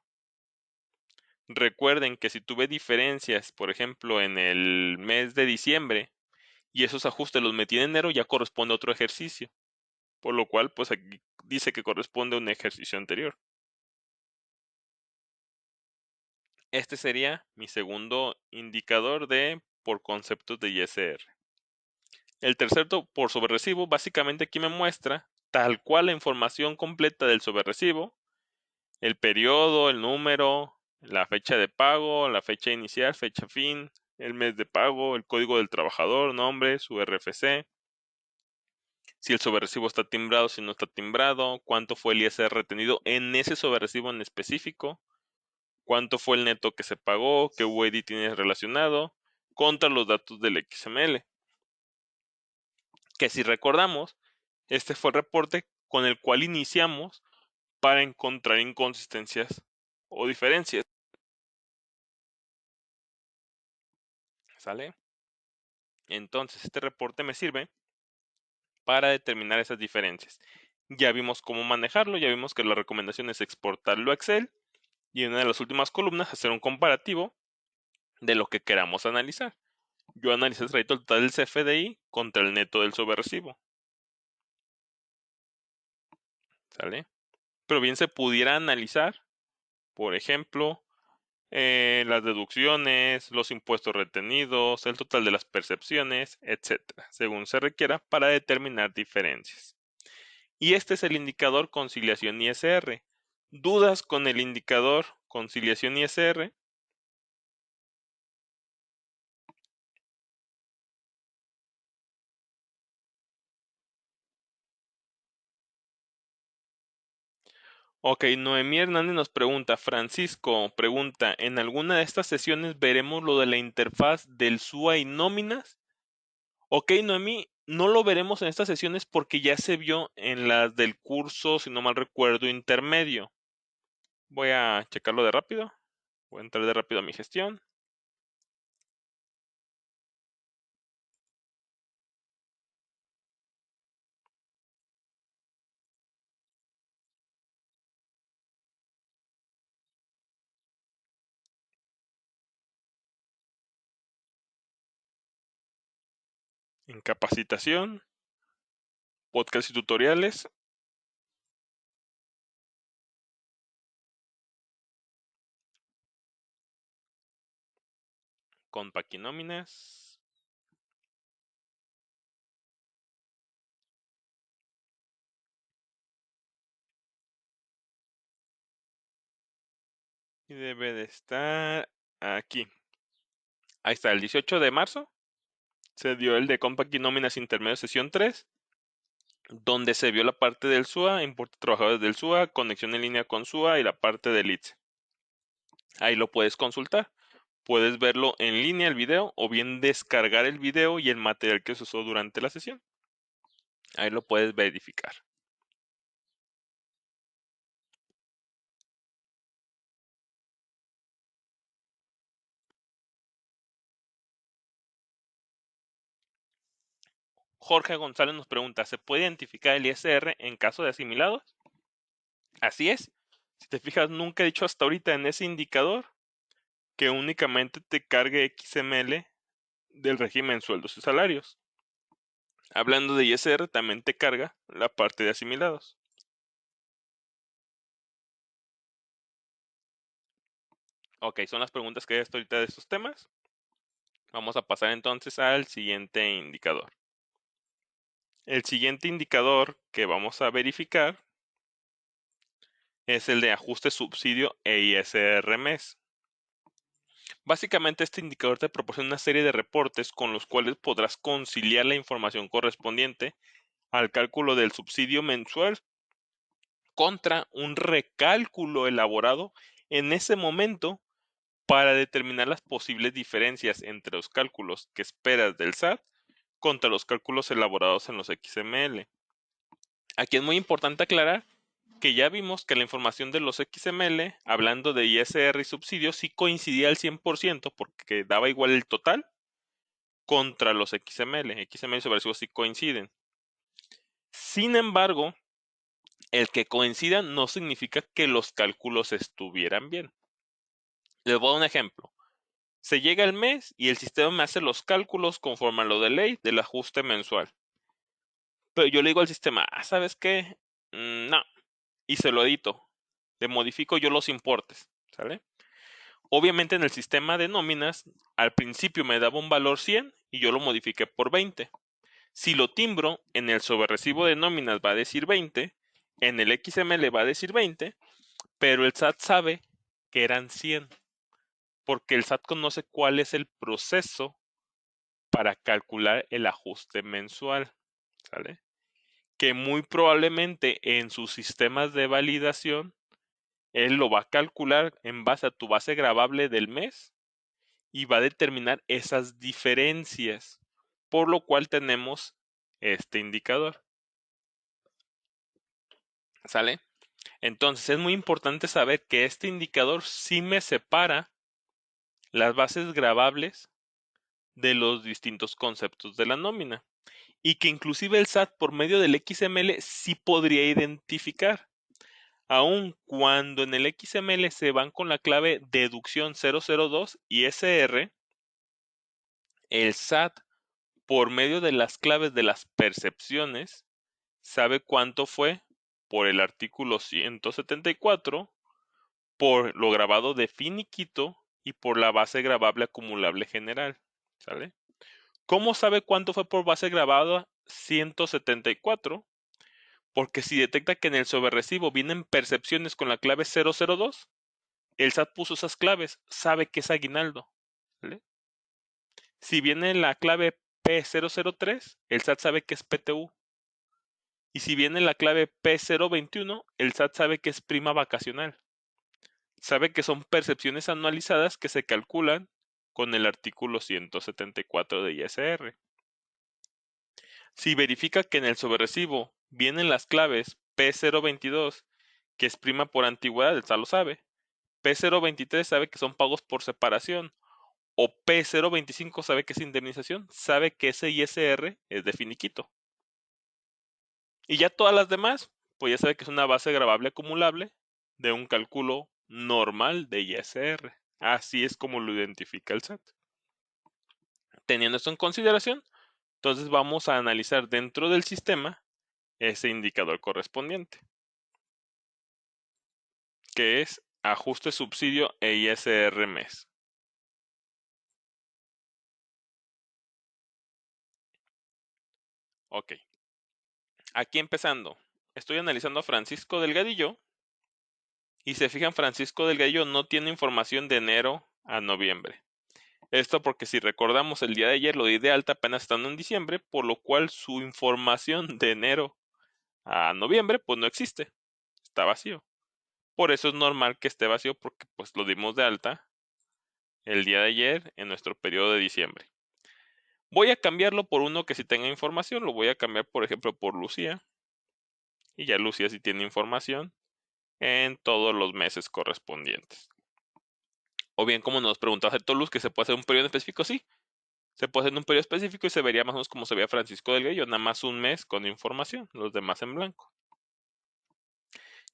Recuerden que si tuve diferencias, por ejemplo, en el mes de diciembre, y esos ajustes los metí en enero, ya corresponde a otro ejercicio. Por lo cual, pues aquí dice que corresponde a un ejercicio anterior. Este sería mi segundo indicador de por conceptos de ISR. El tercero por sobrerecibo, básicamente aquí me muestra tal cual la información completa del sobrerecibo, el periodo, el número, la fecha de pago, la fecha inicial, fecha fin, el mes de pago, el código del trabajador, nombre, su RFC, si el sobrerecibo está timbrado, si no está timbrado, cuánto fue el ISR retenido en ese sobrerecibo en específico, cuánto fue el neto que se pagó, qué UID tienes relacionado, contra los datos del XML. Que si recordamos, este fue el reporte con el cual iniciamos para encontrar inconsistencias o diferencias. ¿Sale? Entonces, este reporte me sirve para determinar esas diferencias. Ya vimos cómo manejarlo, ya vimos que la recomendación es exportarlo a Excel y en una de las últimas columnas hacer un comparativo de lo que queramos analizar. Yo analicé el crédito total del CFDI contra el neto del sobrerecibo. ¿Sale? Pero bien se pudiera analizar, por ejemplo, las deducciones, los impuestos retenidos, el total de las percepciones, etcétera, según se requiera para determinar diferencias. Y este es el indicador conciliación ISR. ¿Dudas con el indicador conciliación ISR? Ok, Noemí Hernández nos pregunta, Francisco pregunta, ¿en alguna de estas sesiones veremos lo de la interfaz del SUA y nóminas? Ok, Noemí, no lo veremos en estas sesiones porque ya se vio en las del curso, si no mal recuerdo, intermedio. Voy a checarlo de rápido. Voy a entrar de rápido a mi gestión. En capacitación. podcasts y tutoriales. Con Paquinóminas. Y debe de estar aquí. Ahí está, el 18 de marzo se dio el de Compact y Nóminas Intermedio sesión 3, donde se vio la parte del SUA, importe de trabajadores del SUA, conexión en línea con SUA y la parte del ITSE. Ahí lo puedes consultar. Puedes verlo en línea el video o bien descargar el video y el material que se usó durante la sesión. Ahí lo puedes verificar. Jorge González nos pregunta, ¿se puede identificar el ISR en caso de asimilados? Así es. Si te fijas, nunca he dicho hasta ahorita en ese indicador que únicamente te cargue XML del régimen sueldos y salarios. Hablando de ISR, también te carga la parte de asimilados. Ok, son las preguntas que hay hasta ahorita de estos temas. Vamos a pasar entonces al siguiente indicador. El siguiente indicador que vamos a verificar es el de ajuste subsidio e ISR mes. Básicamente este indicador te proporciona una serie de reportes con los cuales podrás conciliar la información correspondiente al cálculo del subsidio mensual contra un recálculo elaborado en ese momento para determinar las posibles diferencias entre los cálculos que esperas del SAT contra los cálculos elaborados en los XML. Aquí es muy importante aclarar que ya vimos que la información de los XML, hablando de ISR y subsidios, sí coincidía al 100% porque daba igual el total contra los XML. XML y subversivos sí coinciden. Sin embargo, el que coincidan no significa que los cálculos estuvieran bien. Les voy a dar un ejemplo. Se llega el mes y el sistema me hace los cálculos conforme a lo de ley del ajuste mensual. Pero yo le digo al sistema, ¿sabes qué? No. Y se lo edito. Le modifico yo los importes. ¿Sale? Obviamente en el sistema de nóminas, al principio me daba un valor 100 y yo lo modifiqué por 20. Si lo timbro, en el sobrerecibo de nóminas va a decir 20, en el XML va a decir 20, pero el SAT sabe que eran 100, porque el SAT conoce cuál es el proceso para calcular el ajuste mensual, ¿sale? Que muy probablemente en sus sistemas de validación, él lo va a calcular en base a tu base gravable del mes y va a determinar esas diferencias, por lo cual tenemos este indicador, ¿sale? Entonces es muy importante saber que este indicador sí me separa las bases gravables de los distintos conceptos de la nómina y que inclusive el SAT por medio del XML sí podría identificar, aun cuando en el XML se van con la clave deducción 002 y SR, el SAT por medio de las claves de las percepciones sabe cuánto fue por el artículo 174, por lo grabado de finiquito y por la base gravable acumulable general, ¿sale? ¿Cómo sabe cuánto fue por base grabada 174? Porque si detecta que en el sobrerecibo vienen percepciones con la clave 002, el SAT puso esas claves, sabe que es aguinaldo, ¿vale? Si viene la clave P003, el SAT sabe que es PTU. Y si viene la clave P021, el SAT sabe que es prima vacacional. Sabe que son percepciones anualizadas que se calculan con el artículo 174 de ISR. Si verifica que en el sobrerecibo vienen las claves P022, que es prima por antigüedad, el SAT lo sabe. P023 sabe que son pagos por separación. O P025 sabe que es indemnización. Sabe que ese ISR es de finiquito. Y ya todas las demás, pues ya sabe que es una base gravable acumulable de un cálculo normal de ISR. Así es como lo identifica el SAT. Teniendo esto en consideración, entonces vamos a analizar dentro del sistema ese indicador correspondiente, que es ajuste subsidio e ISR mes. Ok, aquí empezando, estoy analizando a Francisco Delgadillo y se fijan, Francisco Delgadillo no tiene información de enero a noviembre. Esto porque si recordamos el día de ayer lo di de alta apenas estando en diciembre, por lo cual su información de enero a noviembre pues no existe, está vacío. Por eso es normal que esté vacío porque pues lo dimos de alta el día de ayer en nuestro periodo de diciembre. Voy a cambiarlo por uno que sí tenga información, lo voy a cambiar por ejemplo por Lucía. Y ya Lucía sí tiene información en todos los meses correspondientes. O bien, como nos preguntó hace Luz, que se puede hacer un periodo específico, sí. Se puede hacer en un periodo específico y se vería más o menos como se veía Francisco del Gallo, nada más un mes con información, los demás en blanco.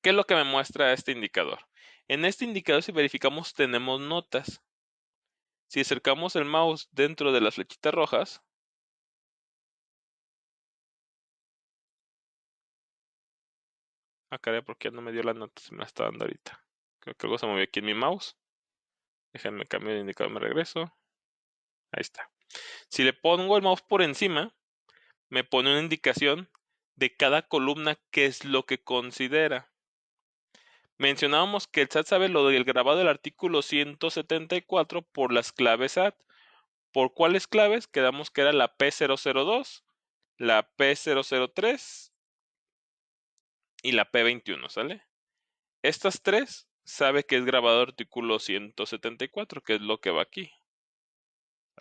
¿Qué es lo que me muestra este indicador? En este indicador, si verificamos, tenemos notas. Si acercamos el mouse dentro de las flechitas rojas, caray, ¿por qué no me dio la nota? Se me la está dando ahorita. Creo que algo se movió aquí en mi mouse. Déjenme cambiar de indicador, me regreso. Ahí está. Si le pongo el mouse por encima, me pone una indicación de cada columna qué es lo que considera. Mencionábamos que el SAT sabe lo del grabado del artículo 174 por las claves SAT. ¿Por cuáles claves? Quedamos que era la P002, la P003 y la P21, ¿sale? Estas tres sabe que es grabado del artículo 174, que es lo que va aquí,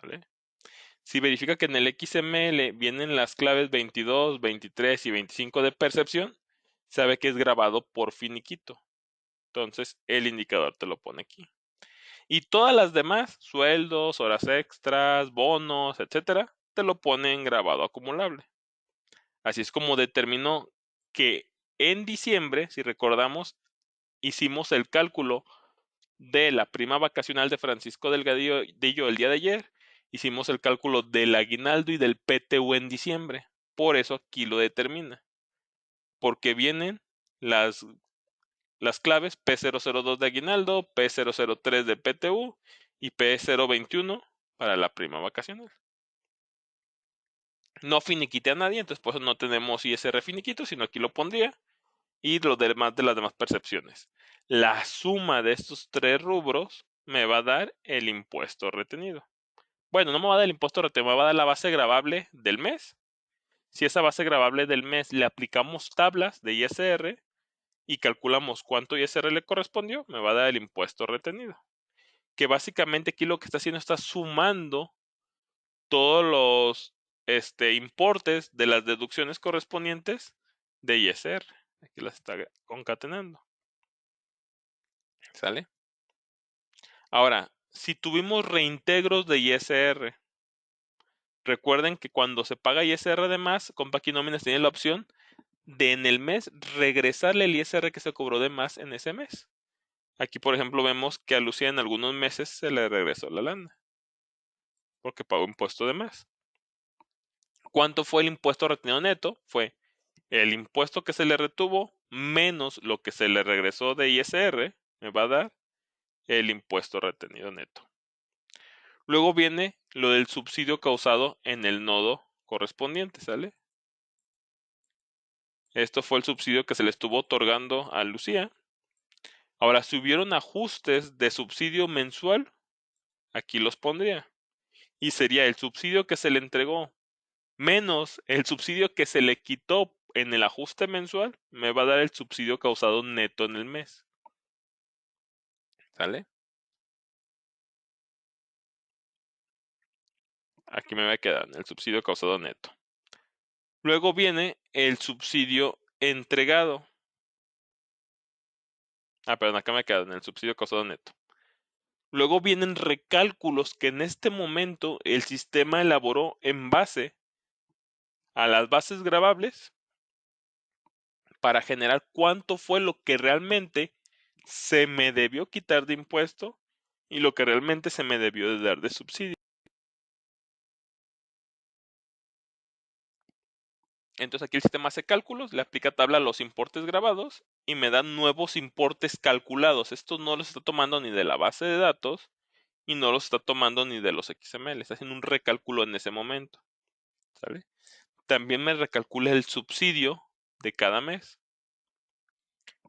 ¿vale? Si verifica que en el XML vienen las claves 22, 23 y 25 de percepción, sabe que es grabado por finiquito. Entonces, el indicador te lo pone aquí. Y todas las demás, sueldos, horas extras, bonos, etcétera, te lo pone en grabado acumulable. Así es como determinó que en diciembre, si recordamos, hicimos el cálculo de la prima vacacional de Francisco Delgadillo el día de ayer, hicimos el cálculo del aguinaldo y del PTU en diciembre. Por eso aquí lo determina. Porque vienen las claves P002 de aguinaldo, P003 de PTU y P021 para la prima vacacional. No finiquite a nadie, entonces por eso no tenemos ISR finiquito, sino aquí lo pondría. Y lo demás de las demás percepciones. La suma de estos tres rubros me va a dar el impuesto retenido. Bueno, no me va a dar el impuesto retenido, me va a dar la base gravable del mes. Si esa base gravable del mes le aplicamos tablas de ISR y calculamos cuánto ISR le correspondió, me va a dar el impuesto retenido. Que básicamente aquí lo que está haciendo está sumando todos los importes de las deducciones correspondientes de ISR. Aquí las está concatenando. ¿Sale? Ahora, si tuvimos reintegros de ISR, recuerden que cuando se paga ISR de más, Compact Nóminas tiene la opción de en el mes regresarle el ISR que se cobró de más en ese mes. Aquí, por ejemplo, vemos que a Lucía en algunos meses se le regresó la lana, porque pagó impuesto de más. ¿Cuánto fue el impuesto retenido neto? Fue el impuesto que se le retuvo menos lo que se le regresó de ISR, me va a dar el impuesto retenido neto. Luego viene lo del subsidio causado en el nodo correspondiente, ¿sale? Esto fue el subsidio que se le estuvo otorgando a Lucía. Ahora, si hubieron ajustes de subsidio mensual, aquí los pondría. Y sería el subsidio que se le entregó menos el subsidio que se le quitó en el ajuste mensual, me va a dar el subsidio causado neto en el mes. ¿Sale? Aquí me va a quedar el subsidio causado neto. Luego viene el subsidio entregado. Perdón, acá me quedo en el subsidio causado neto. Luego vienen recálculos que en este momento el sistema elaboró en base a las bases gravables para generar cuánto fue lo que realmente se me debió quitar de impuesto y lo que realmente se me debió de dar de subsidio. Entonces aquí el sistema hace cálculos, le aplica tabla a los importes grabados y me da nuevos importes calculados. Estos no los está tomando ni de la base de datos y no los está tomando ni de los XML. Está haciendo un recálculo en ese momento. ¿Sale? También me recalcula el subsidio de cada mes.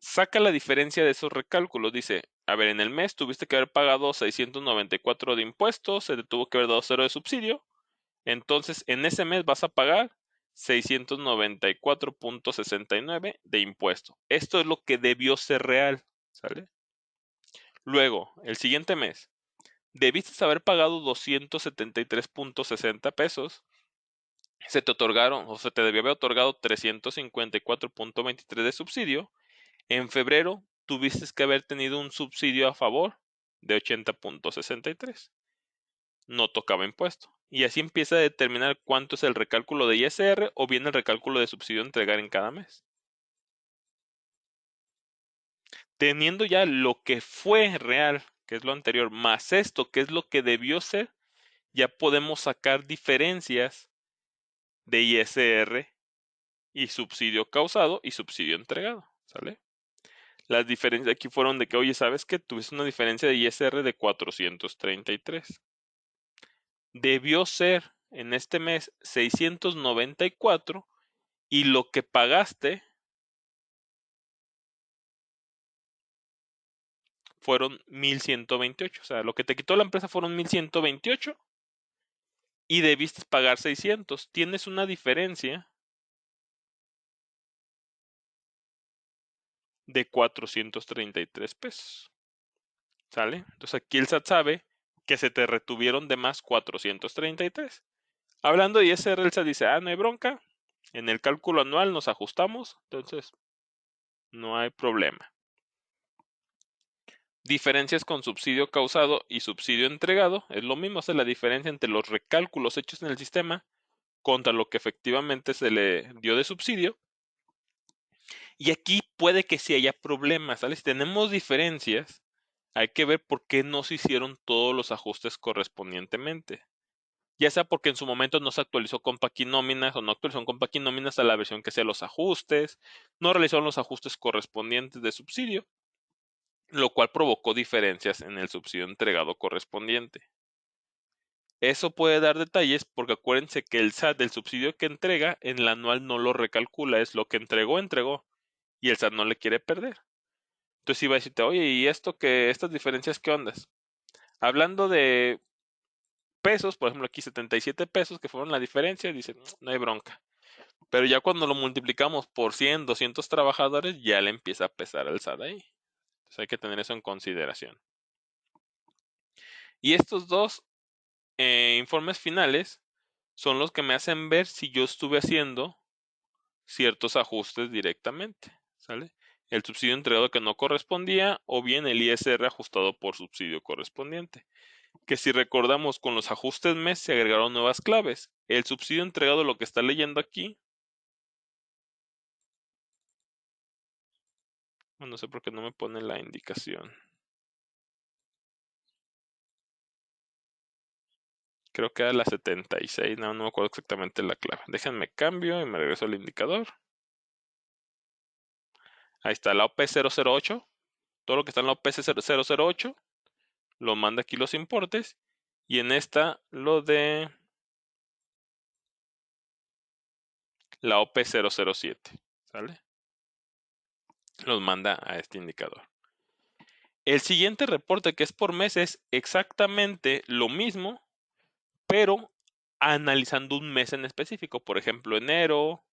Saca la diferencia de esos recálculos. Dice, a ver, en el mes tuviste que haber pagado 694 de impuestos, se te tuvo que haber dado 0 de subsidio. Entonces, en ese mes vas a pagar 694.69 de impuesto. Esto es lo que debió ser real, ¿sale? Luego, el siguiente mes, debiste haber pagado 273.60 pesos. Se te otorgaron o se te debió haber otorgado 354.23 de subsidio. En febrero tuviste que haber tenido un subsidio a favor de 80.63. No tocaba impuesto. Y así empieza a determinar cuánto es el recálculo de ISR o bien el recálculo de subsidio a entregar en cada mes. Teniendo ya lo que fue real, que es lo anterior, más esto, que es lo que debió ser, ya podemos sacar diferencias de ISR y subsidio causado y subsidio entregado, ¿sale? Las diferencias aquí fueron de que, oye, ¿sabes qué? Tuviste una diferencia de ISR de 433. Debió ser en este mes 694 y lo que pagaste fueron 1128. O sea, lo que te quitó la empresa fueron 1128 y debiste pagar 600. Tienes una diferencia de 433 pesos. ¿Sale? Entonces aquí el SAT sabe que se te retuvieron de más 433. Hablando de ISR, el SAT dice, no hay bronca. En el cálculo anual nos ajustamos. Entonces, no hay problema. Diferencias con subsidio causado y subsidio entregado. Es lo mismo, hacer la diferencia entre los recálculos hechos en el sistema contra lo que efectivamente se le dio de subsidio. Y aquí puede que sí haya problemas, ¿sale? Si tenemos diferencias, hay que ver por qué no se hicieron todos los ajustes correspondientemente. Ya sea porque en su momento no se actualizó con paquinóminas o no actualizó con paquinóminas a la versión que sea los ajustes, no realizaron los ajustes correspondientes de subsidio, lo cual provocó diferencias en el subsidio entregado correspondiente. Eso puede dar detalles porque acuérdense que el SAT del subsidio que entrega en el anual no lo recalcula, es lo que entregó y el SAT no le quiere perder. Entonces iba a decirte, oye, ¿y estas diferencias qué ondas? Hablando de pesos, por ejemplo aquí 77 pesos que fueron la diferencia, dicen, no hay bronca. Pero ya cuando lo multiplicamos por 100, 200 trabajadores, ya le empieza a pesar el SAT ahí. Entonces hay que tener eso en consideración. Y estos dos informes finales son los que me hacen ver si yo estuve haciendo ciertos ajustes directamente, ¿sale? El subsidio entregado que no correspondía o bien el ISR ajustado por subsidio correspondiente. Que si recordamos con los ajustes mes se agregaron nuevas claves. El subsidio entregado, lo que está leyendo aquí, no sé por qué no me pone la indicación. Creo que era la 76, no me acuerdo exactamente la clave. Déjenme cambio y me regreso al indicador. Ahí está la OP008. Todo lo que está en la OP008 lo manda aquí los importes. Y en esta lo de la OP007. ¿Sale? Los manda a este indicador. El siguiente reporte, que es por mes, es exactamente lo mismo, pero analizando un mes en específico. Por ejemplo, enero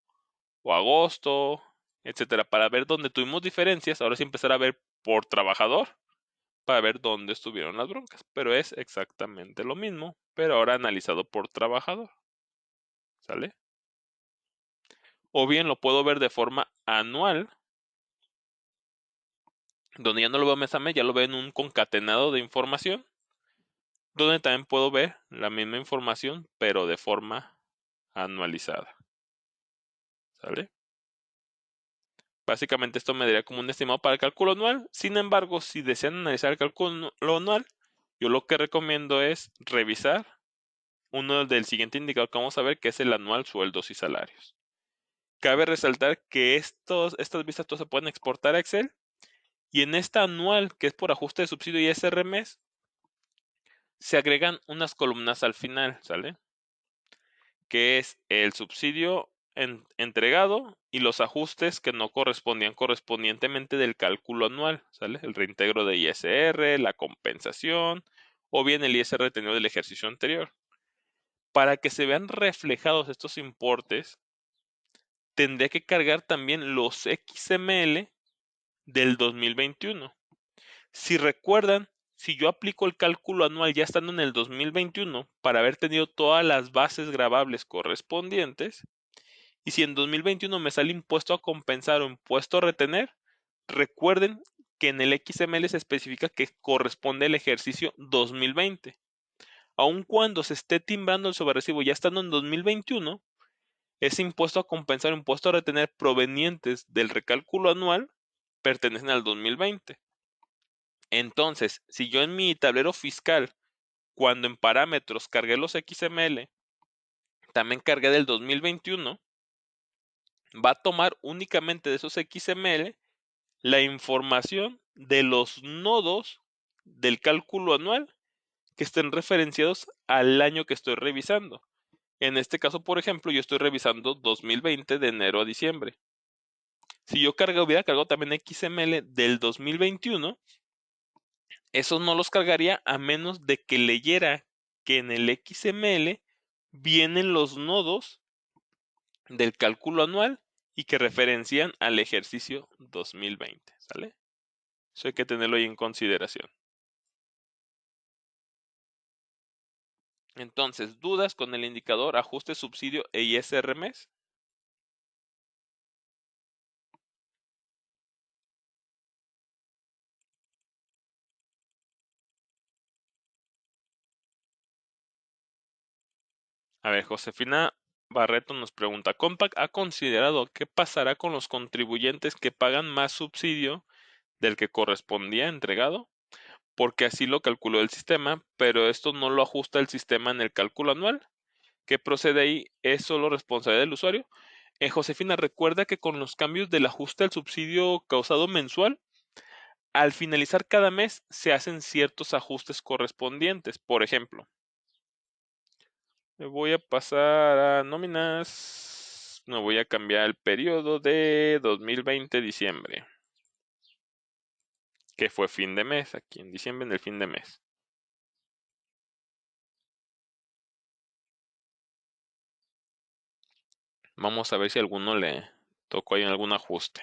o agosto, etcétera, para ver dónde tuvimos diferencias. Ahora sí empezar a ver por trabajador para ver dónde estuvieron las broncas. Pero es exactamente lo mismo, pero ahora analizado por trabajador. ¿Sale? O bien lo puedo ver de forma anual, donde ya no lo veo mes a mes, ya lo veo en un concatenado de información, donde también puedo ver la misma información, pero de forma anualizada. ¿Sale? Básicamente esto me daría como un estimado para el cálculo anual. Sin embargo, si desean analizar el cálculo anual, yo lo que recomiendo es revisar uno del siguiente indicador que vamos a ver, que es el anual sueldos y salarios. Cabe resaltar que estas vistas todas se pueden exportar a Excel y en esta anual, que es por ajuste de subsidio y ISR mes, se agregan unas columnas al final, ¿sale? Que es el subsidio entregado y los ajustes que no correspondían correspondientemente del cálculo anual, ¿sale? El reintegro de ISR, la compensación o bien el ISR retenido del ejercicio anterior. Para que se vean reflejados estos importes, tendría que cargar también los XML del 2021. Si recuerdan, si yo aplico el cálculo anual ya estando en el 2021 para haber tenido todas las bases grabables correspondientes, y si en 2021 me sale impuesto a compensar o impuesto a retener, recuerden que en el XML se especifica que corresponde al ejercicio 2020. Aun cuando se esté timbrando el sobrerecibo ya estando en 2021, ese impuesto a compensar o impuesto a retener provenientes del recálculo anual pertenecen al 2020. Entonces, si yo en mi tablero fiscal, cuando en parámetros cargué los XML, también cargué del 2021, va a tomar únicamente de esos XML la información de los nodos del cálculo anual que estén referenciados al año que estoy revisando. En este caso, por ejemplo, yo estoy revisando 2020 de enero a diciembre. Si yo hubiera cargado también XML del 2021, esos no los cargaría a menos de que leyera que en el XML vienen los nodos del cálculo anual y que referencian al ejercicio 2020, ¿sale? Eso hay que tenerlo ahí en consideración. Entonces, ¿dudas con el indicador ajuste subsidio e ISR mes? A ver, Josefina Barreto nos pregunta, ¿Compaq ha considerado qué pasará con los contribuyentes que pagan más subsidio del que correspondía entregado? Porque así lo calculó el sistema, pero esto no lo ajusta el sistema en el cálculo anual. ¿Qué procede ahí? ¿Es solo responsabilidad del usuario? Josefina, recuerda que con los cambios del ajuste al subsidio causado mensual, al finalizar cada mes se hacen ciertos ajustes correspondientes. Por ejemplo, me voy a pasar a nóminas. Me voy a cambiar el periodo de 2020 diciembre, que fue fin de mes, aquí en diciembre en el fin de mes. Vamos a ver si a alguno le tocó ahí algún ajuste.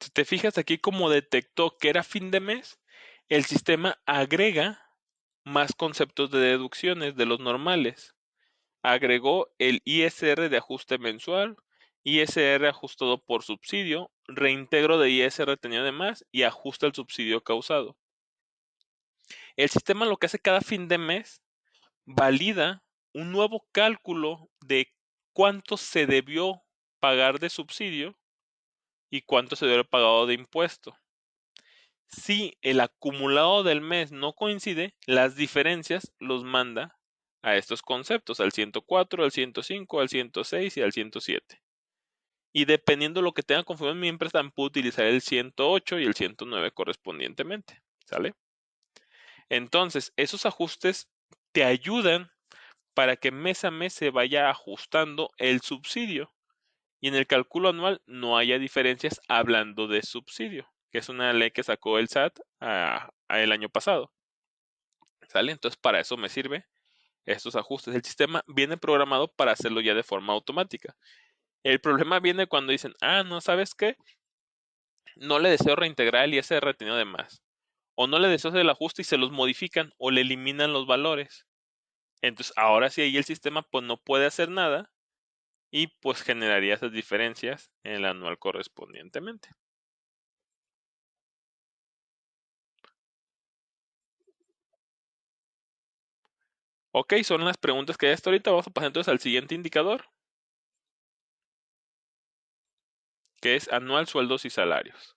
Si te fijas aquí como detectó que era fin de mes, el sistema agrega más conceptos de deducciones de los normales. Agregó el ISR de ajuste mensual, ISR ajustado por subsidio, reintegro de ISR retenido de más y ajuste al subsidio causado. El sistema lo que hace cada fin de mes valida un nuevo cálculo de cuánto se debió pagar de subsidio y cuánto se debió haber pagado de impuesto. Si el acumulado del mes no coincide, las diferencias los manda a estos conceptos, al 104, al 105, al 106 y al 107. Y dependiendo de lo que tenga configurado en mi empresa, puedo utilizar el 108 y el 109 correspondientemente. ¿Sale? Entonces, esos ajustes te ayudan para que mes a mes se vaya ajustando el subsidio y en el cálculo anual no haya diferencias hablando de subsidio, que es una ley que sacó el SAT el año pasado. ¿Sale? Entonces para eso me sirve estos ajustes. El sistema viene programado para hacerlo ya de forma automática. El problema viene cuando dicen, no, ¿sabes qué? No le deseo reintegrar el ISR retenido de más. O no le deseo hacer el ajuste y se los modifican o le eliminan los valores. Entonces ahora sí ahí el sistema pues no puede hacer nada y pues generaría esas diferencias en el anual correspondientemente. Ok, son las preguntas que hay hasta ahorita. Vamos a pasar entonces al siguiente indicador, que es anual, sueldos y salarios.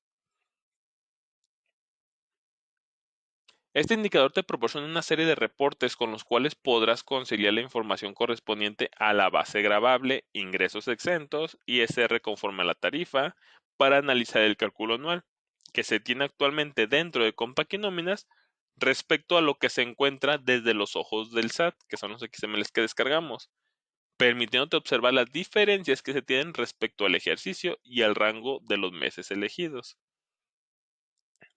Este indicador te proporciona una serie de reportes con los cuales podrás conciliar la información correspondiente a la base gravable, ingresos exentos, ISR conforme a la tarifa, para analizar el cálculo anual, que se tiene actualmente dentro de Compact y Nóminas respecto a lo que se encuentra desde los ojos del SAT, que son los XMLs que descargamos, permitiéndote observar las diferencias que se tienen respecto al ejercicio y al rango de los meses elegidos.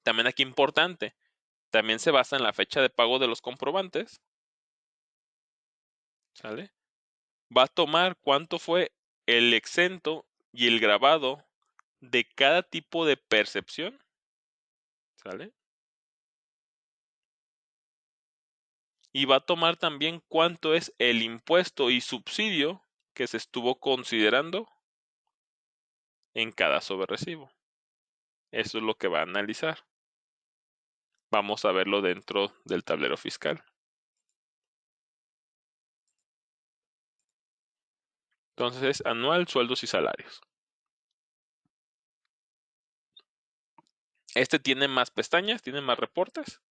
También aquí importante, también se basa en la fecha de pago de los comprobantes, ¿sale? Va a tomar cuánto fue el exento y el grabado de cada tipo de percepción, ¿sale? Y va a tomar también cuánto es el impuesto y subsidio que se estuvo considerando en cada sobrerecibo. Eso es lo que va a analizar. Vamos a verlo dentro del tablero fiscal. Entonces es anual, sueldos y salarios. Este tiene más pestañas, tiene más reportes,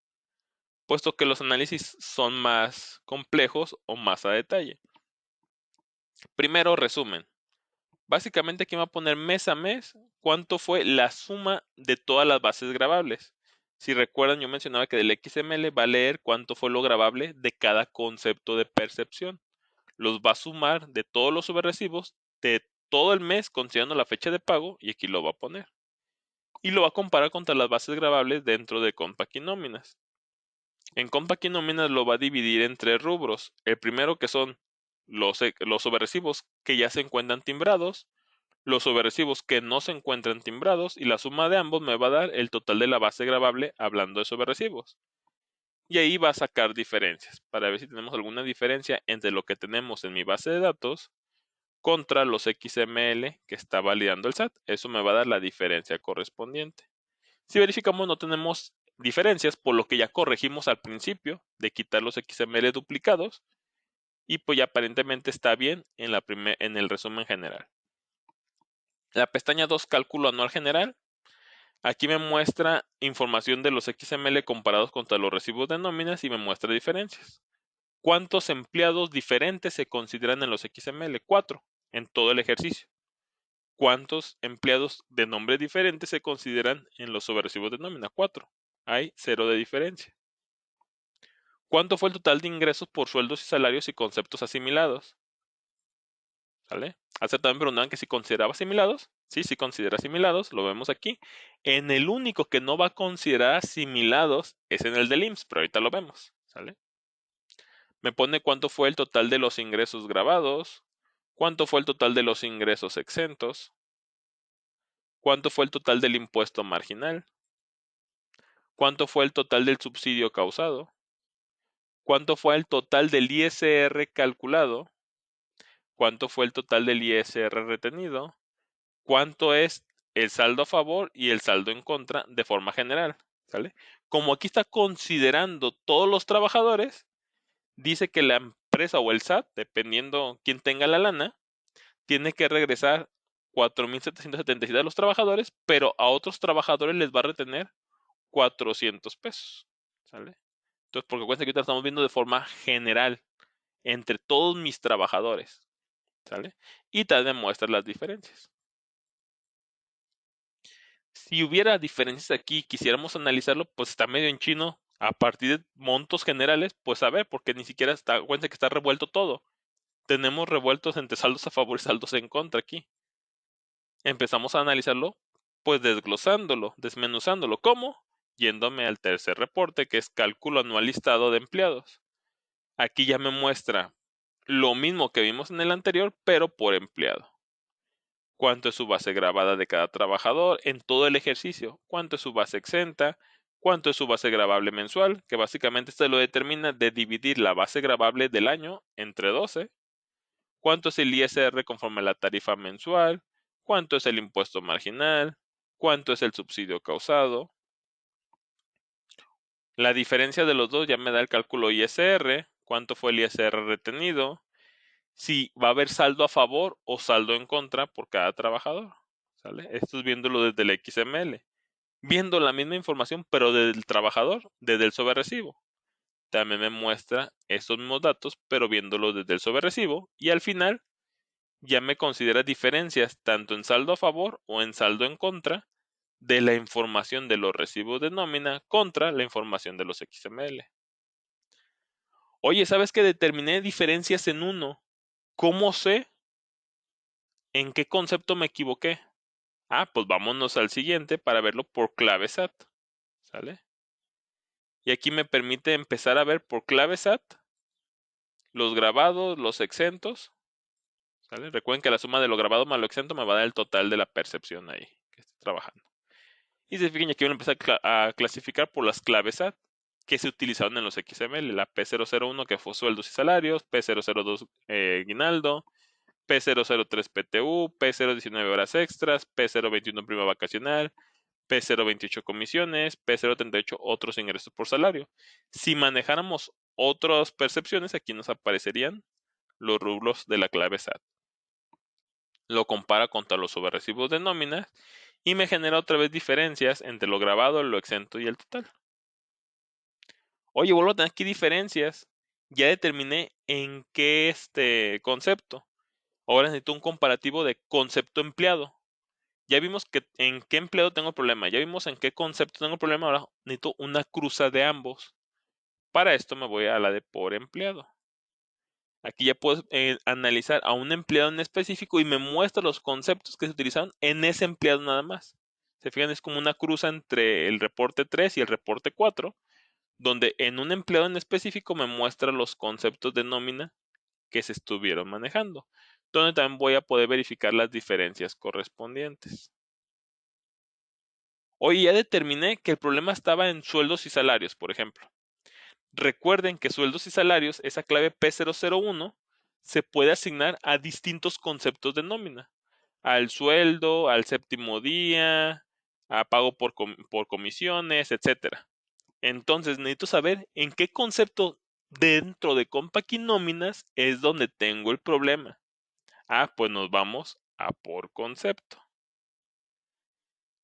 puesto que los análisis son más complejos o más a detalle. Primero, resumen. Básicamente aquí me va a poner mes a mes cuánto fue la suma de todas las bases grabables. Si recuerdan, yo mencionaba que del XML va a leer cuánto fue lo grabable de cada concepto de percepción. Los va a sumar de todos los subrecibos de todo el mes considerando la fecha de pago y aquí lo va a poner. Y lo va a comparar contra las bases grabables dentro de Compact y Nóminas. En Compact y Nóminas lo va a dividir en tres rubros. El primero que son los sobrerecibos que ya se encuentran timbrados, los sobrerecibos que no se encuentran timbrados y la suma de ambos me va a dar el total de la base gravable hablando de sobrerecibos. Y ahí va a sacar diferencias para ver si tenemos alguna diferencia entre lo que tenemos en mi base de datos contra los XML que está validando el SAT. Eso me va a dar la diferencia correspondiente. Si verificamos no tenemos diferencias, por lo que ya corregimos al principio de quitar los XML duplicados y pues ya aparentemente está bien en el resumen general. La pestaña 2, cálculo anual general. Aquí me muestra información de los XML comparados contra los recibos de nóminas y me muestra diferencias. ¿Cuántos empleados diferentes se consideran en los XML? 4 en todo el ejercicio. ¿Cuántos empleados de nombre diferente se consideran en los sobrerecibos de nómina? 4. Hay 0 de diferencia. ¿Cuánto fue el total de ingresos por sueldos y salarios y conceptos asimilados? ¿Sale? Hace también preguntaban que si consideraba asimilados. Sí, sí considera asimilados, lo vemos aquí. En el único que no va a considerar asimilados es en el del IMSS, pero ahorita lo vemos. ¿Sale? Me pone cuánto fue el total de los ingresos grabados, cuánto fue el total de los ingresos exentos, cuánto fue el total del impuesto marginal, cuánto fue el total del subsidio causado, cuánto fue el total del ISR calculado, cuánto fue el total del ISR retenido, cuánto es el saldo a favor y el saldo en contra de forma general, ¿sale? Como aquí está considerando todos los trabajadores, dice que la empresa o el SAT, dependiendo quién tenga la lana, tiene que regresar 4,777 a los trabajadores, pero a otros trabajadores les va a retener 400 pesos, ¿sale? Entonces, porque cuenta que ahorita estamos viendo de forma general entre todos mis trabajadores, ¿sale? Y también muestra las diferencias. Si hubiera diferencias aquí y quisiéramos analizarlo, pues está medio en chino. A partir de montos generales, pues a ver, porque ni siquiera está cuenta que está revuelto todo. Tenemos revueltos entre saldos a favor y saldos en contra aquí. Empezamos a analizarlo, pues desglosándolo, desmenuzándolo. ¿Cómo? Yéndome al tercer reporte, que es cálculo anual listado de empleados. Aquí ya me muestra lo mismo que vimos en el anterior, pero por empleado. ¿Cuánto es su base grabada de cada trabajador en todo el ejercicio? ¿Cuánto es su base exenta? ¿Cuánto es su base gravable mensual? Que básicamente esto lo determina de dividir la base gravable del año entre 12. ¿Cuánto es el ISR conforme a la tarifa mensual? ¿Cuánto es el impuesto marginal? ¿Cuánto es el subsidio causado? La diferencia de los dos ya me da el cálculo ISR, cuánto fue el ISR retenido, si va a haber saldo a favor o saldo en contra por cada trabajador, ¿sale? Esto es viéndolo desde el XML. Viendo la misma información, pero desde el trabajador, desde el sobrerecibo. También me muestra estos mismos datos, pero viéndolo desde el sobrerecibo. Y al final, ya me considera diferencias tanto en saldo a favor o en saldo en contra de la información de los recibos de nómina contra la información de los XML. Oye, ¿sabes que determiné diferencias en uno? ¿Cómo sé en qué concepto me equivoqué? Ah, pues vámonos al siguiente para verlo por clave SAT. ¿Sale? Y aquí me permite empezar a ver por clave SAT los grabados, los exentos. ¿Sale? Recuerden que la suma de lo grabado más lo exento me va a dar el total de la percepción ahí que estoy trabajando. Y se fijan, aquí voy a empezar a clasificar por las claves SAT que se utilizaron en los XML. La P001 que fue sueldos y salarios, P002 aguinaldo, P003 PTU, P019 horas extras, P021 prima vacacional, P028 comisiones, P038 otros ingresos por salario. Si manejáramos otras percepciones, aquí nos aparecerían los rubros de la clave SAT. Lo compara contra los sobrerecibos de nóminas y me genera otra vez diferencias entre lo grabado, lo exento y el total. Oye, vuelvo a tener aquí diferencias. Ya determiné en qué concepto. Ahora necesito un comparativo de concepto empleado. Ya vimos que en qué empleado tengo problema. Ya vimos en qué concepto tengo problema. Ahora necesito una cruza de ambos. Para esto me voy a la de por empleado. Aquí ya puedo analizar a un empleado en específico y me muestra los conceptos que se utilizaron en ese empleado nada más. Se fijan, es como una cruza entre el reporte 3 y el reporte 4, donde en un empleado en específico me muestra los conceptos de nómina que se estuvieron manejando, donde también voy a poder verificar las diferencias correspondientes. Oye, ya determiné que el problema estaba en sueldos y salarios, por ejemplo. Recuerden que sueldos y salarios, esa clave P001, se puede asignar a distintos conceptos de nómina. Al sueldo, al séptimo día, a pago por comisiones, etcétera. Entonces necesito saber en qué concepto dentro de Compact y nóminas es donde tengo el problema. Ah, pues nos vamos a por concepto.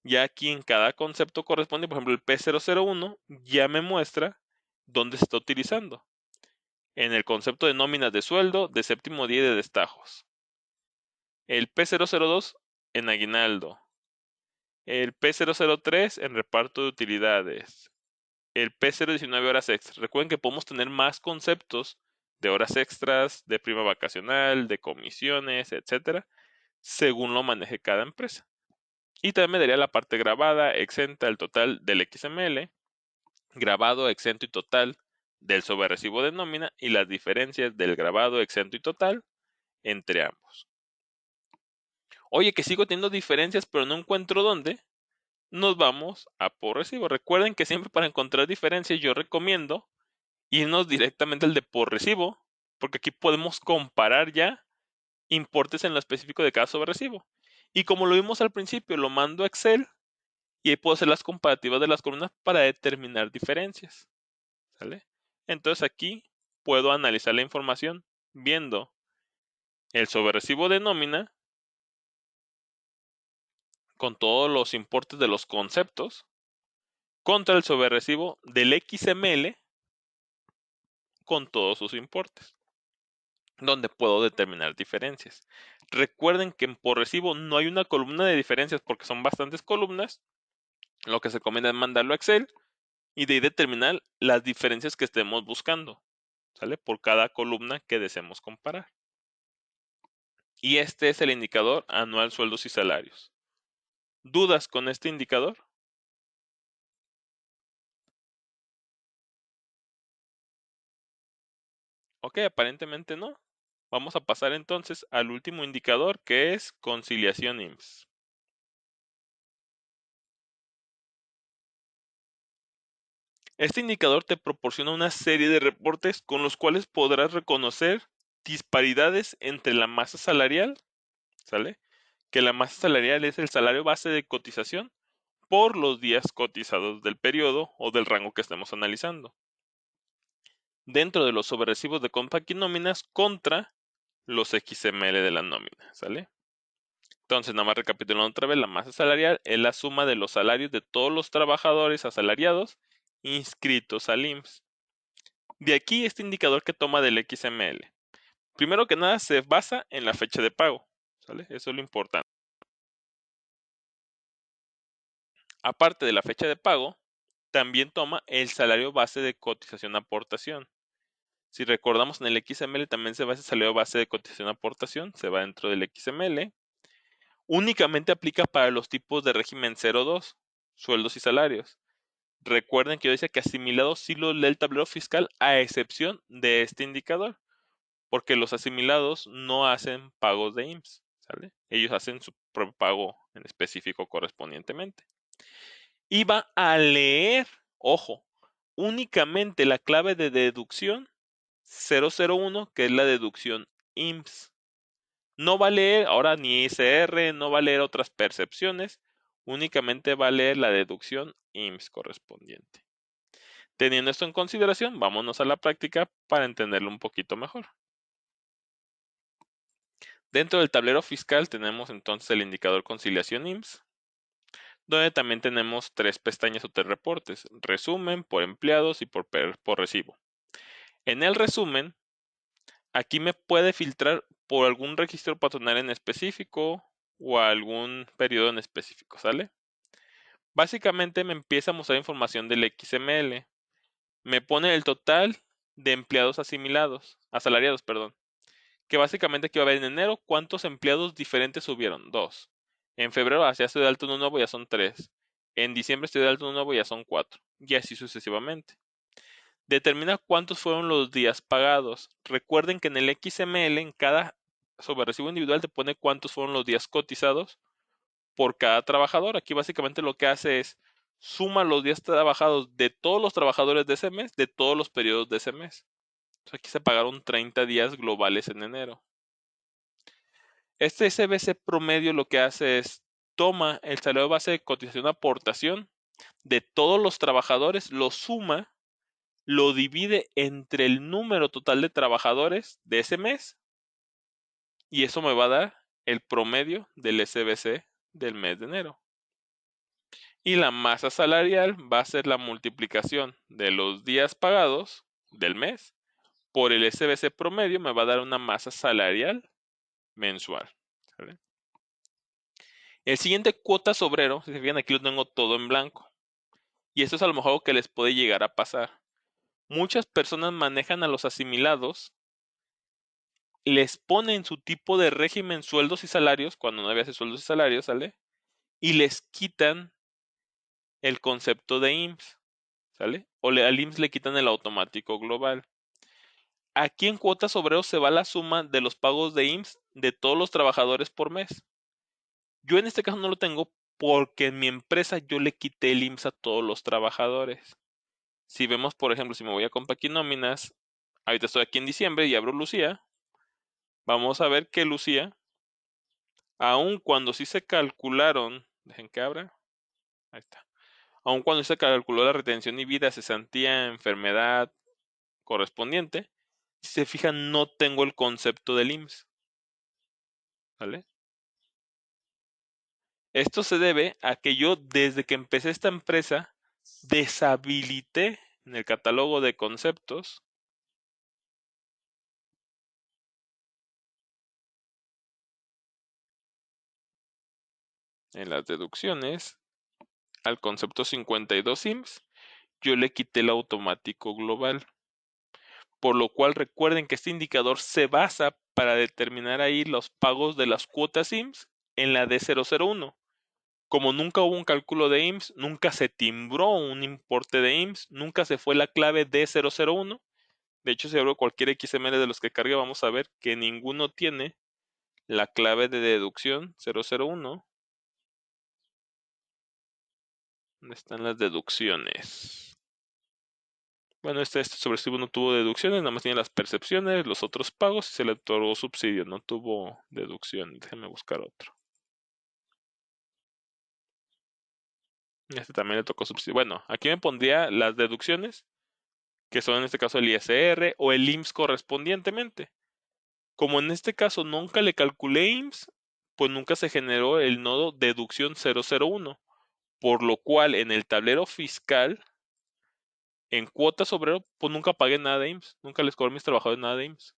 Ya aquí en cada concepto corresponde, por ejemplo, el P001 ya me muestra dónde se está utilizando. En el concepto de nóminas de sueldo, de séptimo día y de destajos. El P002 en aguinaldo. El P003 en reparto de utilidades. El P019 horas extras. Recuerden que podemos tener más conceptos de horas extras, de prima vacacional, de comisiones, etcétera, según lo maneje cada empresa. Y también me daría la parte grabada, exenta, el total del XML, grabado, exento y total del sobrerecibo de nómina y las diferencias del grabado, exento y total entre ambos. Oye, que sigo teniendo diferencias, pero no encuentro dónde. Nos vamos a por recibo. Recuerden que siempre para encontrar diferencias yo recomiendo irnos directamente al de por recibo, porque aquí podemos comparar ya importes en lo específico de cada sobrerecibo. Y como lo vimos al principio, lo mando a Excel y ahí puedo hacer las comparativas de las columnas para determinar diferencias. ¿Sale? Entonces aquí puedo analizar la información viendo el sobrerecibo de nómina con todos los importes de los conceptos contra el sobrerecibo del XML con todos sus importes, donde puedo determinar diferencias. Recuerden que en por recibo no hay una columna de diferencias porque son bastantes columnas. Lo que se recomienda es mandarlo a Excel y de ahí determinar las diferencias que estemos buscando, ¿sale? Por cada columna que deseemos comparar. Y este es el indicador anual sueldos y salarios. ¿Dudas con este indicador? Ok, aparentemente no. Vamos a pasar entonces al último indicador que es conciliación IMSS. Este indicador te proporciona una serie de reportes con los cuales podrás reconocer disparidades entre la masa salarial, ¿sale? Que la masa salarial es el salario base de cotización por los días cotizados del periodo o del rango que estemos analizando. dentro de los sobrerecibos de compra y nóminas contra los XML de la nómina, ¿sale? Entonces, nada más recapitulando otra vez, la masa salarial es la suma de los salarios de todos los trabajadores asalariados inscritos al IMSS. De aquí este indicador que toma del XML. Primero que nada se basa en la fecha de pago, ¿sale? Eso es lo importante. Aparte de la fecha de pago, también toma el salario base de cotización aportación. Si recordamos en el XML también se basa el salario base de cotización aportación, se va dentro del XML. Únicamente aplica para los tipos de régimen 02, sueldos y salarios. Recuerden que yo decía que asimilados sí lo lee el tablero fiscal a excepción de este indicador, porque los asimilados no hacen pagos de IMSS, ¿sale? Ellos hacen su propio pago en específico correspondientemente. Y va a leer, ojo, únicamente la clave de deducción 001, que es la deducción IMSS. No va a leer ahora ni ISR, no va a leer otras percepciones, únicamente va a leer la deducción IMSS correspondiente. Teniendo esto en consideración, vámonos a la práctica para entenderlo un poquito mejor. Dentro del tablero fiscal tenemos entonces el indicador conciliación IMSS, donde también tenemos tres pestañas o tres reportes: resumen, por empleados y por recibo. En el resumen, aquí me puede filtrar por algún registro patronal en específico o algún periodo en específico, ¿sale? Básicamente me empieza a mostrar información del XML. Me pone el total de empleados asalariados, perdón. Que básicamente aquí va a ver en enero cuántos empleados diferentes hubieron. 2. En febrero, ya estoy de alto en uno nuevo, ya son 3. En diciembre estoy de alto en uno nuevo, ya son 4. Y así sucesivamente. Determina cuántos fueron los días pagados. Recuerden que en el XML, en cada sobrerecibo individual, te pone cuántos fueron los días cotizados por cada trabajador. Aquí básicamente lo que hace es suma los días trabajados de todos los trabajadores de ese mes, de todos los periodos de ese mes. Entonces aquí se pagaron 30 días globales en enero. Este SBC promedio lo que hace es toma el salario base de cotización aportación de todos los trabajadores, lo suma, lo divide entre el número total de trabajadores de ese mes y eso me va a dar el promedio del SBC del mes de enero. Y la masa salarial va a ser la multiplicación de los días pagados del mes por el SBC promedio, me va a dar una masa salarial mensual. ¿Sale? El siguiente, cuotas obrero, si se fijan aquí lo tengo todo en blanco. Y esto es a lo mejor algo que les puede llegar a pasar. Muchas personas manejan a los asimilados, les ponen su tipo de régimen sueldos y salarios, cuando no había sueldos y salarios, ¿sale? Y les quitan el concepto de IMSS, ¿sale? O al IMSS le quitan el automático global. Aquí en cuotas obreros se va la suma de los pagos de IMSS de todos los trabajadores por mes. Yo en este caso no lo tengo porque en mi empresa yo le quité el IMSS a todos los trabajadores. Si vemos, por ejemplo, si me voy a Compaquí Nóminas, ahorita estoy aquí en diciembre y abro Lucía, vamos a ver que Lucía, aun cuando sí se calcularon, dejen que abra, ahí está, aun cuando se calculó la retención y vida, cesantía, enfermedad correspondiente, si se fijan no tengo el concepto del IMSS, ¿vale? Esto se debe a que yo desde que empecé esta empresa deshabilité en el catálogo de conceptos en las deducciones al concepto 52 IMSS, yo le quité el automático global. Por lo cual recuerden que este indicador se basa para determinar ahí los pagos de las cuotas IMSS en la D001. Como nunca hubo un cálculo de IMSS, nunca se timbró un importe de IMSS, nunca se fue la clave D001. De hecho, si abro cualquier XML de los que cargue, vamos a ver que ninguno tiene la clave de deducción 001. ¿Dónde están las deducciones? Bueno, este sobrecibo no tuvo deducciones, nada más tiene las percepciones, los otros pagos y se le otorgó subsidio, no tuvo deducción. Déjenme buscar otro. Este también le tocó subsidio. Bueno, aquí me pondría las deducciones que son en este caso el ISR o el IMSS correspondientemente. Como en este caso nunca le calculé IMSS, pues nunca se generó el nodo deducción 001, por lo cual en el tablero fiscal, en cuotas obrero, pues nunca pagué nada de IMSS, nunca les cobré a mis trabajadores nada de IMSS.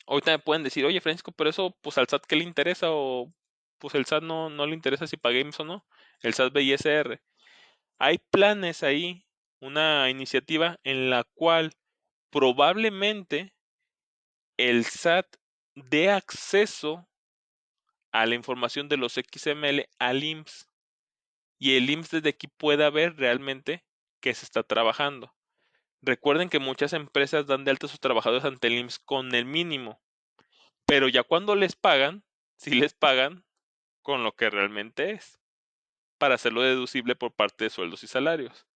Ahorita me pueden decir, oye Francisco, pero eso pues al SAT ¿qué le interesa? O pues el SAT no le interesa si pagué IMSS o no. El SAT ve ISR. Hay planes ahí, una iniciativa en la cual probablemente el SAT dé acceso a la información de los XML al IMSS y el IMSS desde aquí pueda ver realmente qué se está trabajando. Recuerden que muchas empresas dan de alta a sus trabajadores ante el IMSS con el mínimo, pero ya cuando les pagan, sí les pagan con lo que realmente es, para hacerlo deducible por parte de sueldos y salarios.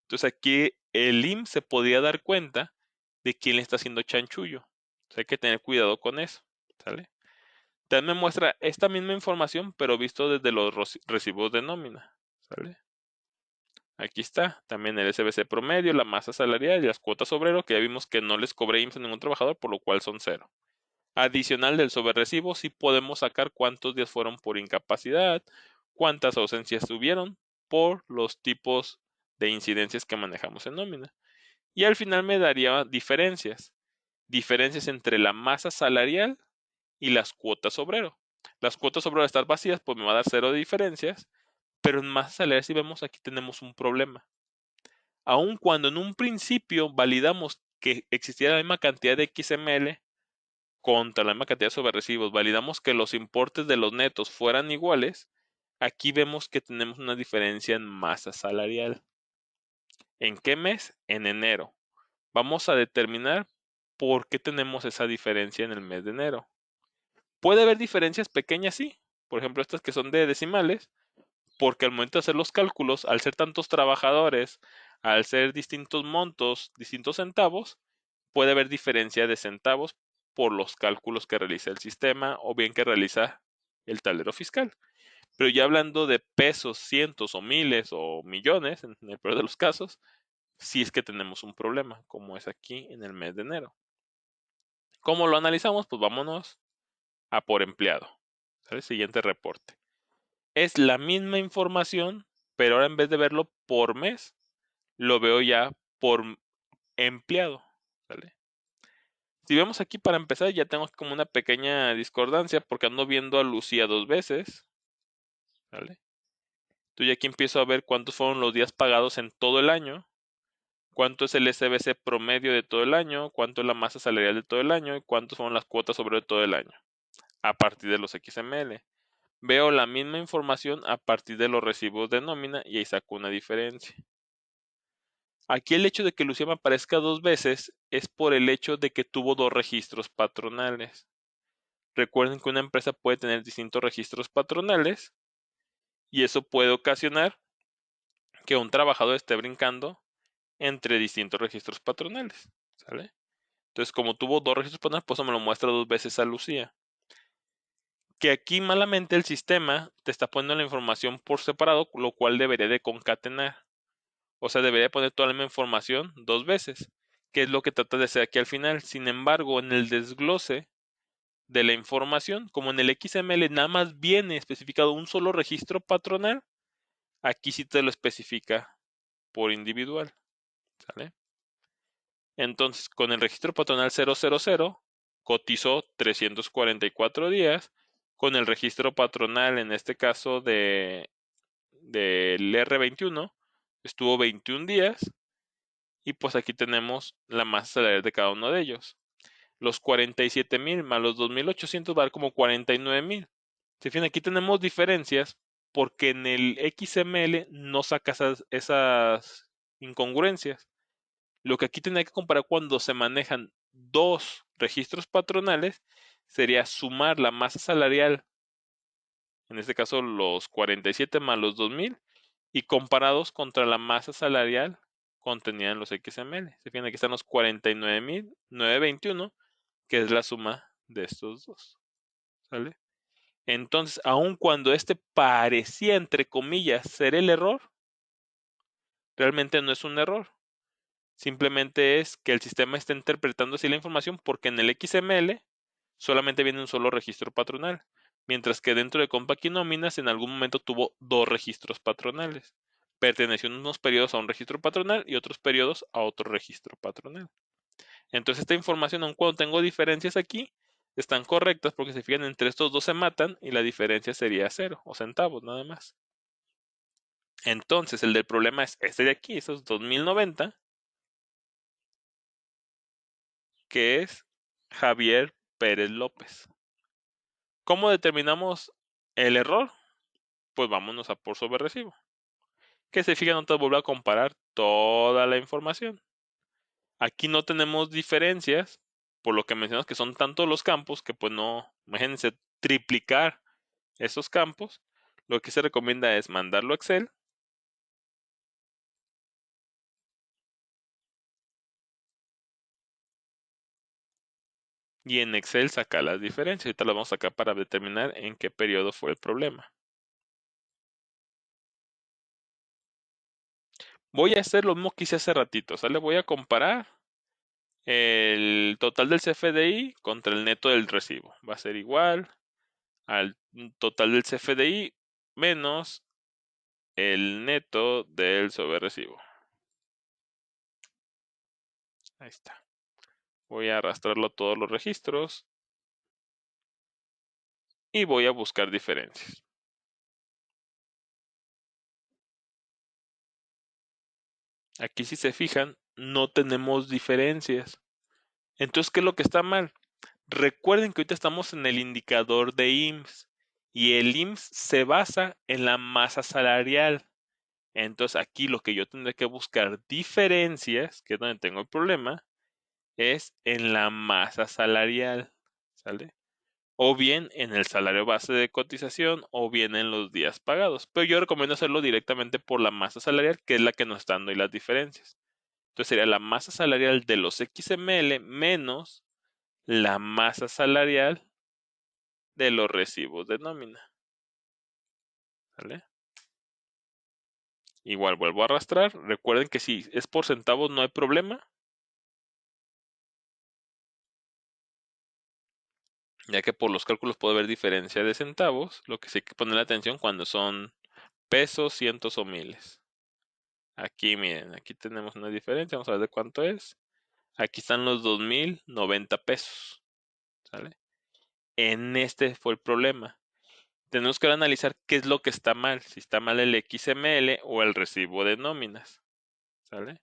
Entonces aquí el IMSS se podría dar cuenta de quién le está haciendo chanchullo. Entonces hay que tener cuidado con eso, ¿sale? También me muestra esta misma información, pero visto desde los recibos de nómina, ¿sale? Aquí está, también el SBC promedio, la masa salarial y las cuotas obrero, que ya vimos que no les cobré IMSS a ningún trabajador, por lo cual son cero. Adicional del sobrerecibo, sí podemos sacar cuántos días fueron por incapacidad, cuántas ausencias tuvieron por los tipos de incidencias que manejamos en nómina. Y al final me daría diferencias. Diferencias entre la masa salarial y las cuotas obrero. Las cuotas obrero al estar vacías, pues me va a dar cero de diferencias, pero en masa salarial si vemos aquí tenemos un problema. Aun cuando en un principio validamos que existiera la misma cantidad de XML, contra la misma cantidad sobre recibos, validamos que los importes de los netos fueran iguales, aquí vemos que tenemos una diferencia en masa salarial. ¿En qué mes? En enero. Vamos a determinar por qué tenemos esa diferencia en el mes de enero. Puede haber diferencias pequeñas, sí. Por ejemplo, estas que son de decimales, porque al momento de hacer los cálculos, al ser tantos trabajadores, al ser distintos montos, distintos centavos, puede haber diferencia de centavos por los cálculos que realiza el sistema o bien que realiza el tablero fiscal. Pero ya hablando de pesos, cientos o miles o millones, en el peor de los casos, sí es que tenemos un problema, como es aquí en el mes de enero. ¿Cómo lo analizamos? Pues vámonos a por empleado. ¿Sale? Siguiente reporte. Es la misma información, pero ahora en vez de verlo por mes, lo veo ya por empleado. ¿Sale? Si vemos aquí para empezar, ya tengo como una pequeña discordancia porque ando viendo a Lucía dos veces. ¿Vale? Entonces ya aquí empiezo a ver cuántos fueron los días pagados en todo el año, cuánto es el SBC promedio de todo el año, cuánto es la masa salarial de todo el año y cuántas fueron las cuotas sobre todo el año, a partir de los XML. Veo la misma información a partir de los recibos de nómina y ahí saco una diferencia. Aquí el hecho de que Lucía me aparezca dos veces es por el hecho de que tuvo dos registros patronales. Recuerden que una empresa puede tener distintos registros patronales y eso puede ocasionar que un trabajador esté brincando entre distintos registros patronales. ¿Sale? Entonces, como tuvo dos registros patronales, pues eso me lo muestra dos veces a Lucía. Que aquí malamente el sistema te está poniendo la información por separado, lo cual debería de concatenar. O sea, debería poner toda la misma información dos veces, que es lo que trata de hacer aquí al final. Sin embargo, en el desglose de la información, como en el XML nada más viene especificado un solo registro patronal, aquí sí te lo especifica por individual. ¿Sale? Entonces, con el registro patronal 000, cotizó 344 días. Con el registro patronal, en este caso del R21, estuvo 21 días. Y pues aquí tenemos la masa salarial de cada uno de ellos. Los 47,000 más los 2,800 va a dar como 49,000. Si fijan, aquí tenemos diferencias porque en el XML no saca esas incongruencias. Lo que aquí tendría que comparar cuando se manejan dos registros patronales sería sumar la masa salarial, en este caso los 47 más los 2,000, y comparados contra la masa salarial contenida en los XML. Se fijan, aquí están los 49,921, que es la suma de estos dos. ¿Sale? Entonces, aun cuando este parecía, entre comillas, ser el error, realmente no es un error, Simplemente es que el sistema está interpretando así la información porque en el XML solamente viene un solo registro patronal, mientras que dentro de Compact y Nóminas en algún momento tuvo dos registros patronales. Perteneció en unos periodos a un registro patronal y otros periodos a otro registro patronal. Entonces esta información, aun cuando tengo diferencias aquí, están correctas porque se fijan entre estos dos se matan y la diferencia sería 0 o centavos nada más. Entonces el del problema es este de aquí, esos 2090, que es Javier Pérez López. ¿Cómo determinamos el error? Pues vámonos a por sobre recibo. Que se fijan, no te vuelvo a comparar toda la información. Aquí no tenemos diferencias, por lo que mencionas que son tantos los campos que pues no, imagínense triplicar esos campos. Lo que se recomienda es mandarlo a Excel y en Excel sacar las diferencias. Ahorita las vamos a sacar para determinar en qué periodo fue el problema. Voy a hacer lo mismo que hice hace ratito, ¿sale? Voy a comparar el total del CFDI contra el neto del recibo. Va a ser igual al total del CFDI menos el neto del sobrerecibo. Ahí está. Voy a arrastrarlo a todos los registros y voy a buscar diferencias. Aquí si se fijan, no tenemos diferencias. Entonces, ¿qué es lo que está mal? Recuerden que ahorita estamos en el indicador de IMSS y el IMSS se basa en la masa salarial. Entonces, aquí lo que yo tendré que buscar diferencias, que es donde tengo el problema, es en la masa salarial, ¿sale? O bien en el salario base de cotización o bien en los días pagados. Pero yo recomiendo hacerlo directamente por la masa salarial, que es la que nos está dando ahí las diferencias. Entonces sería la masa salarial de los XML menos la masa salarial de los recibos de nómina. ¿Vale? Igual vuelvo a arrastrar. Recuerden que si es por centavos no hay problema, ya que por los cálculos puede haber diferencia de centavos. Lo que sí hay que poner atención cuando son pesos, cientos o miles. Aquí miren, aquí tenemos una diferencia. Vamos a ver de cuánto es. Aquí están los 2090 pesos. ¿Sale? En este fue el problema. Tenemos que analizar qué es lo que está mal, si está mal el XML o el recibo de nóminas, ¿sale?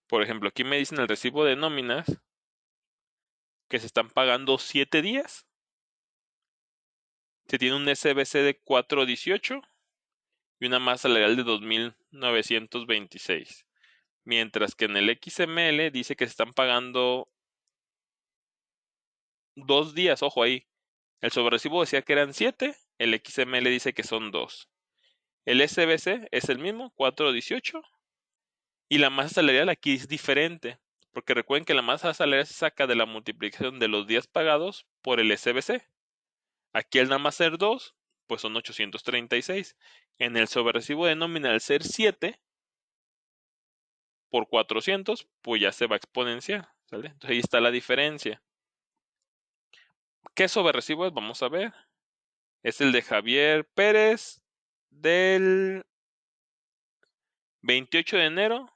Por ejemplo, aquí me dicen el recibo de nóminas que se están pagando 7 días, se tiene un SBC de 418 y una masa legal de 2926, mientras que en el XML dice que se están pagando 2 días, ojo ahí, el sobrecibo decía que eran 7, el XML dice que son 2. El SBC es el mismo, 418. Y la masa salarial aquí es diferente, porque recuerden que la masa salarial se saca de la multiplicación de los días pagados por el SBC. Aquí al nada más ser 2, pues son 836. En el sobrerecibo de nómina al ser 7 por 400, pues ya se va a exponenciar, ¿sale? Entonces ahí está la diferencia. ¿Qué sobrerecibo es? Vamos a ver. Es el de Javier Pérez del 28 de enero,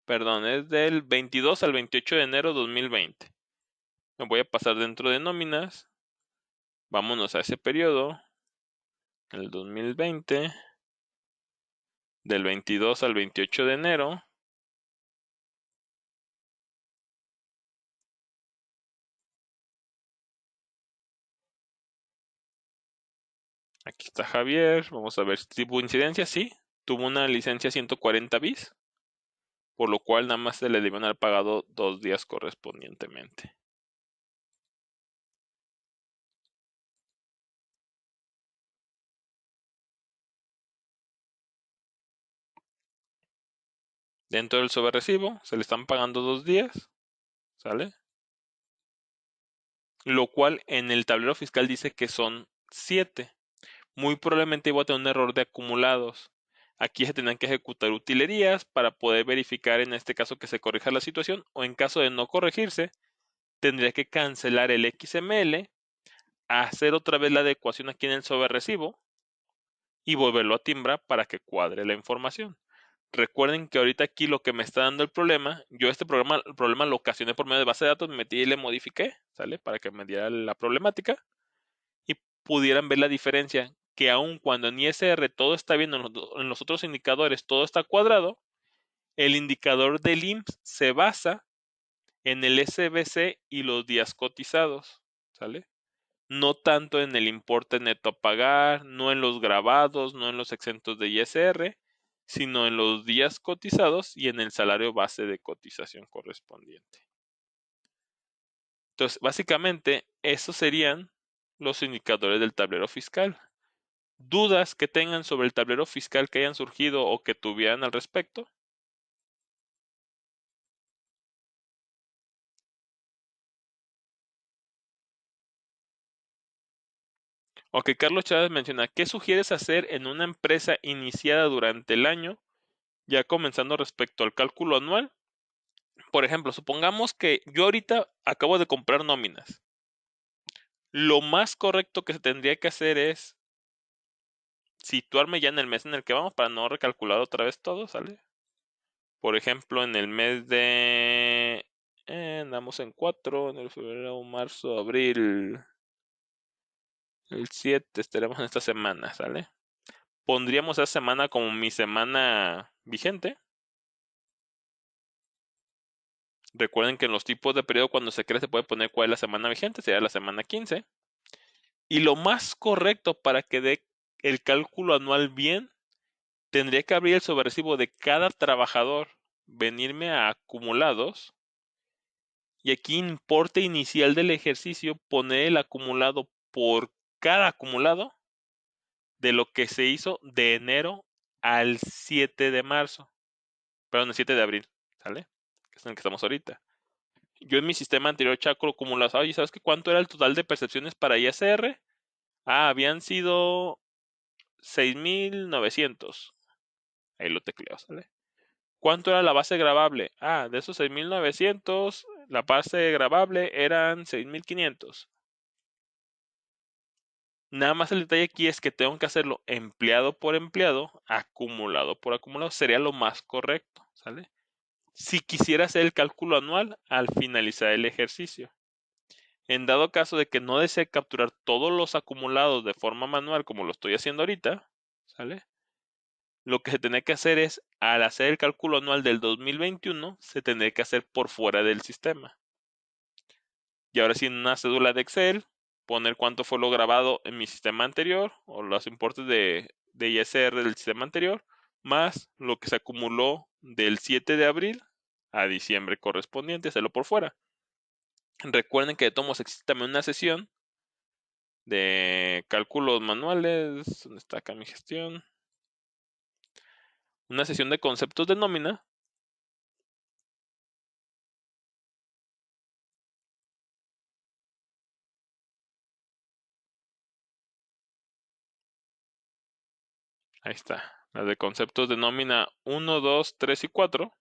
perdón, es del 22 al 28 de enero 2020. Me voy a pasar dentro de nóminas. Vámonos a ese periodo, el 2020, del 22 al 28 de enero. Aquí está Javier. Vamos a ver si tuvo incidencia. Sí, tuvo una licencia 140 bis, por lo cual nada más se le debían haber pagado 2 días correspondientemente. Dentro del sobrerecibo se le están pagando 2 días, ¿sale? Lo cual en el tablero fiscal dice que son 7. muy probablemente iba a tener un error de acumulados. Aquí se tendrán que ejecutar utilerías para poder verificar en este caso que se corrija la situación, o en caso de no corregirse, tendría que cancelar el XML, hacer otra vez la adecuación aquí en el sobrerecibo y volverlo a timbrar para que cuadre la información. Recuerden que ahorita aquí lo que me está dando el problema, yo este el problema lo ocasioné por medio de base de datos, me metí y le modifiqué, ¿sale? Para que me diera la problemática y pudieran ver la diferencia, que aun cuando en ISR todo está bien, en los otros indicadores todo está cuadrado, el indicador del IMSS se basa en el SBC y los días cotizados, ¿sale? No tanto en el importe neto a pagar, no en los grabados, no en los exentos de ISR, sino en los días cotizados y en el salario base de cotización correspondiente. Entonces, básicamente, esos serían los indicadores del tablero fiscal. ¿Dudas que tengan sobre el tablero fiscal que hayan surgido o que tuvieran al respecto? Ok, Carlos Chávez menciona, ¿qué sugieres hacer en una empresa iniciada durante el año, ya comenzando respecto al cálculo anual? Por ejemplo, supongamos que yo ahorita acabo de comprar nóminas. Lo más correcto que se tendría que hacer es situarme ya en el mes en el que vamos para no recalcular otra vez todo, ¿sale? Por ejemplo, en el mes de... andamos en 4, en el febrero, marzo, abril. El 7 estaremos en esta semana, ¿sale? Pondríamos esa semana como mi semana vigente. Recuerden que en los tipos de periodo cuando se crea se puede poner cuál es la semana vigente, sería la semana 15. Y lo más correcto para que dé el cálculo anual bien, tendría que abrir el sobrerecibo de cada trabajador, venirme a acumulados y aquí importe inicial del ejercicio, poner el acumulado por cada acumulado de lo que se hizo de enero al 7 de marzo, perdón, el 7 de abril, ¿sale? Que es en el que estamos ahorita. Yo en mi sistema anterior Chaco acumulado, oye, ¿sabes qué cuánto era el total de percepciones para ISR? Ah, habían sido 6,900. Ahí lo tecleo, ¿sale? ¿Cuánto era la base grabable? Ah, de esos 6,900, la base grabable eran 6,500. Nada más el detalle aquí es que tengo que hacerlo empleado por empleado, acumulado por acumulado. Sería lo más correcto, ¿sale? Si quisiera hacer el cálculo anual al finalizar el ejercicio. En dado caso de que no desee capturar todos los acumulados de forma manual como lo estoy haciendo ahorita, ¿sale? Lo que se tendría que hacer es, al hacer el cálculo anual del 2021, se tendría que hacer por fuera del sistema. Y ahora sí, en una cédula de Excel, poner cuánto fue lo grabado en mi sistema anterior, o los importes de ISR del sistema anterior, más lo que se acumuló del 7 de abril a diciembre correspondiente, hacerlo por fuera. Recuerden que de todos modos existe también una sesión de cálculos manuales, ¿dónde está acá mi gestión? Una sesión de conceptos de nómina. Ahí está, la de conceptos de nómina 1, 2, 3 y 4,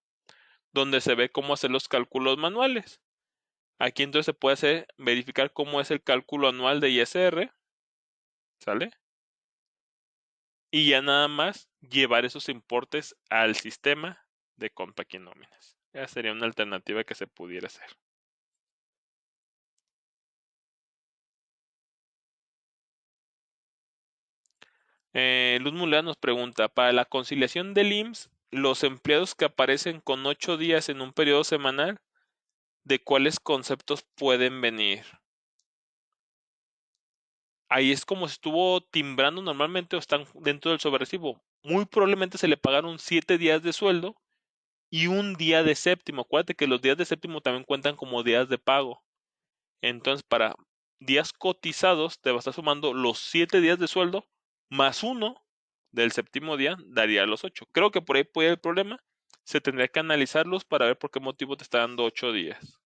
donde se ve cómo hacer los cálculos manuales. Aquí entonces se puede verificar cómo es el cálculo anual de ISR, ¿sale? Y ya nada más llevar esos importes al sistema de Compact Nóminas. Ya sería una alternativa que se pudiera hacer. Luz Mulea nos pregunta, para la conciliación del IMSS, los empleados que aparecen con 8 días en un periodo semanal, ¿de cuáles conceptos pueden venir? Ahí es como si estuvo timbrando normalmente o están dentro del sobrerecibo. Muy probablemente se le pagaron 7 días de sueldo y un día de séptimo. Acuérdate que los días de séptimo también cuentan como días de pago. Entonces, para días cotizados, te vas a estar sumando los 7 días de sueldo más uno del séptimo día, daría los 8. Creo que por ahí puede ir el problema. Se tendría que analizarlos para ver por qué motivo te está dando 8 días.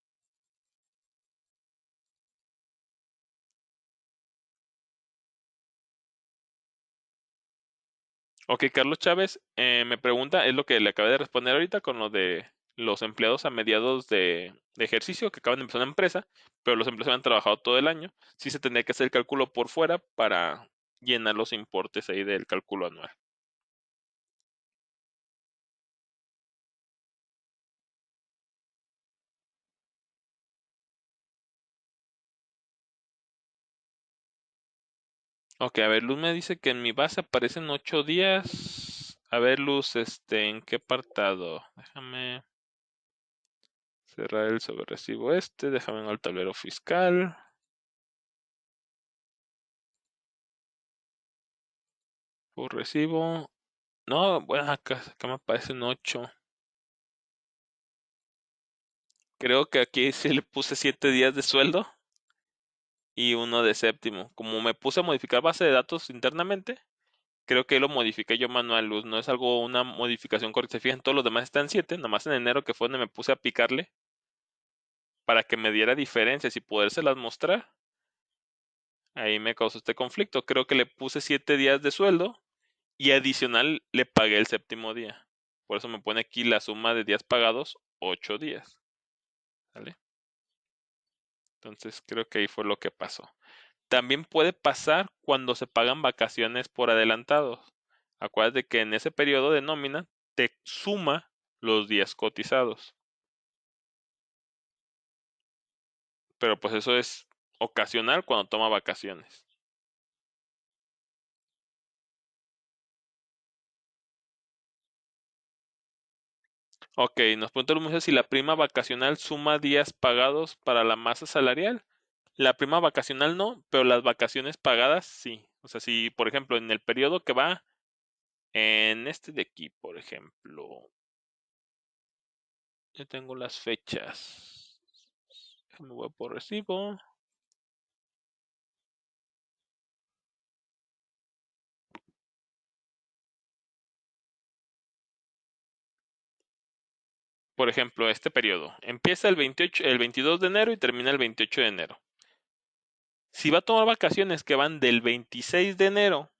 Ok, Carlos Chávez me pregunta, es lo que le acabé de responder ahorita con lo de los empleados a mediados de ejercicio que acaban de empezar una empresa, pero los empleados han trabajado todo el año. Sí se tendría que hacer el cálculo por fuera para llenar los importes ahí del cálculo anual. Ok, a ver, Luz me dice que en mi base aparecen 8 días. A ver, Luz, ¿en qué apartado? Déjame cerrar el sobrerecibo déjame en el tablero fiscal. Por recibo. No, bueno, acá me aparecen 8. Creo que aquí sí le puse 7 días de sueldo y uno de séptimo. Como me puse a modificar base de datos internamente, creo que lo modifiqué yo manual, Luz. No es algo, una modificación correcta. Se fijan, todos los demás están 7, nada más en enero que fue donde me puse a picarle para que me diera diferencias y podérselas mostrar. Ahí me causó este conflicto. Creo que le puse 7 días de sueldo y adicional le pagué el séptimo día. Por eso me pone aquí la suma de días pagados, 8 días. ¿Vale? Entonces creo que ahí fue lo que pasó. También puede pasar cuando se pagan vacaciones por adelantado. Acuérdate que en ese periodo de nómina te suma los días cotizados. Pero pues eso es ocasional cuando toma vacaciones. Ok, nos pregunta Luis si la prima vacacional suma días pagados para la masa salarial. La prima vacacional no, pero las vacaciones pagadas sí. O sea, si por ejemplo en el periodo que va en este de aquí, por ejemplo, yo tengo las fechas. Me voy por recibo. Por ejemplo, este periodo empieza el 22 de enero y termina el 28 de enero. Si va a tomar vacaciones que van del 26 de enero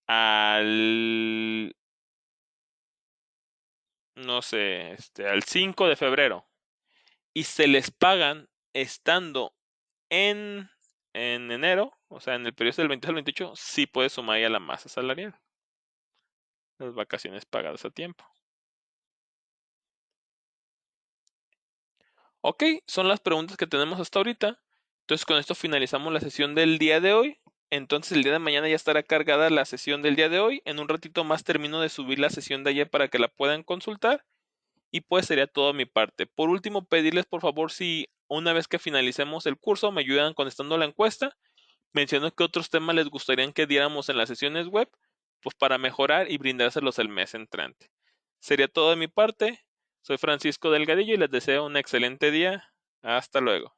al, no sé, al 5 de febrero y se les pagan estando en, en enero, o sea, en el periodo del 22 al 28, sí puede sumar ahí a la masa salarial, las vacaciones pagadas a tiempo. Ok, son las preguntas que tenemos hasta ahorita. Entonces con esto finalizamos la sesión del día de hoy. Entonces el día de mañana ya estará cargada la sesión del día de hoy. En un ratito más termino de subir la sesión de ayer para que la puedan consultar. Y pues sería todo de mi parte. Por último, pedirles por favor si una vez que finalicemos el curso me ayudan contestando la encuesta, mencionando qué otros temas les gustaría que diéramos en las sesiones web, pues para mejorar y brindárselos el mes entrante. Sería todo de mi parte. Soy Francisco Delgadillo y les deseo un excelente día. Hasta luego.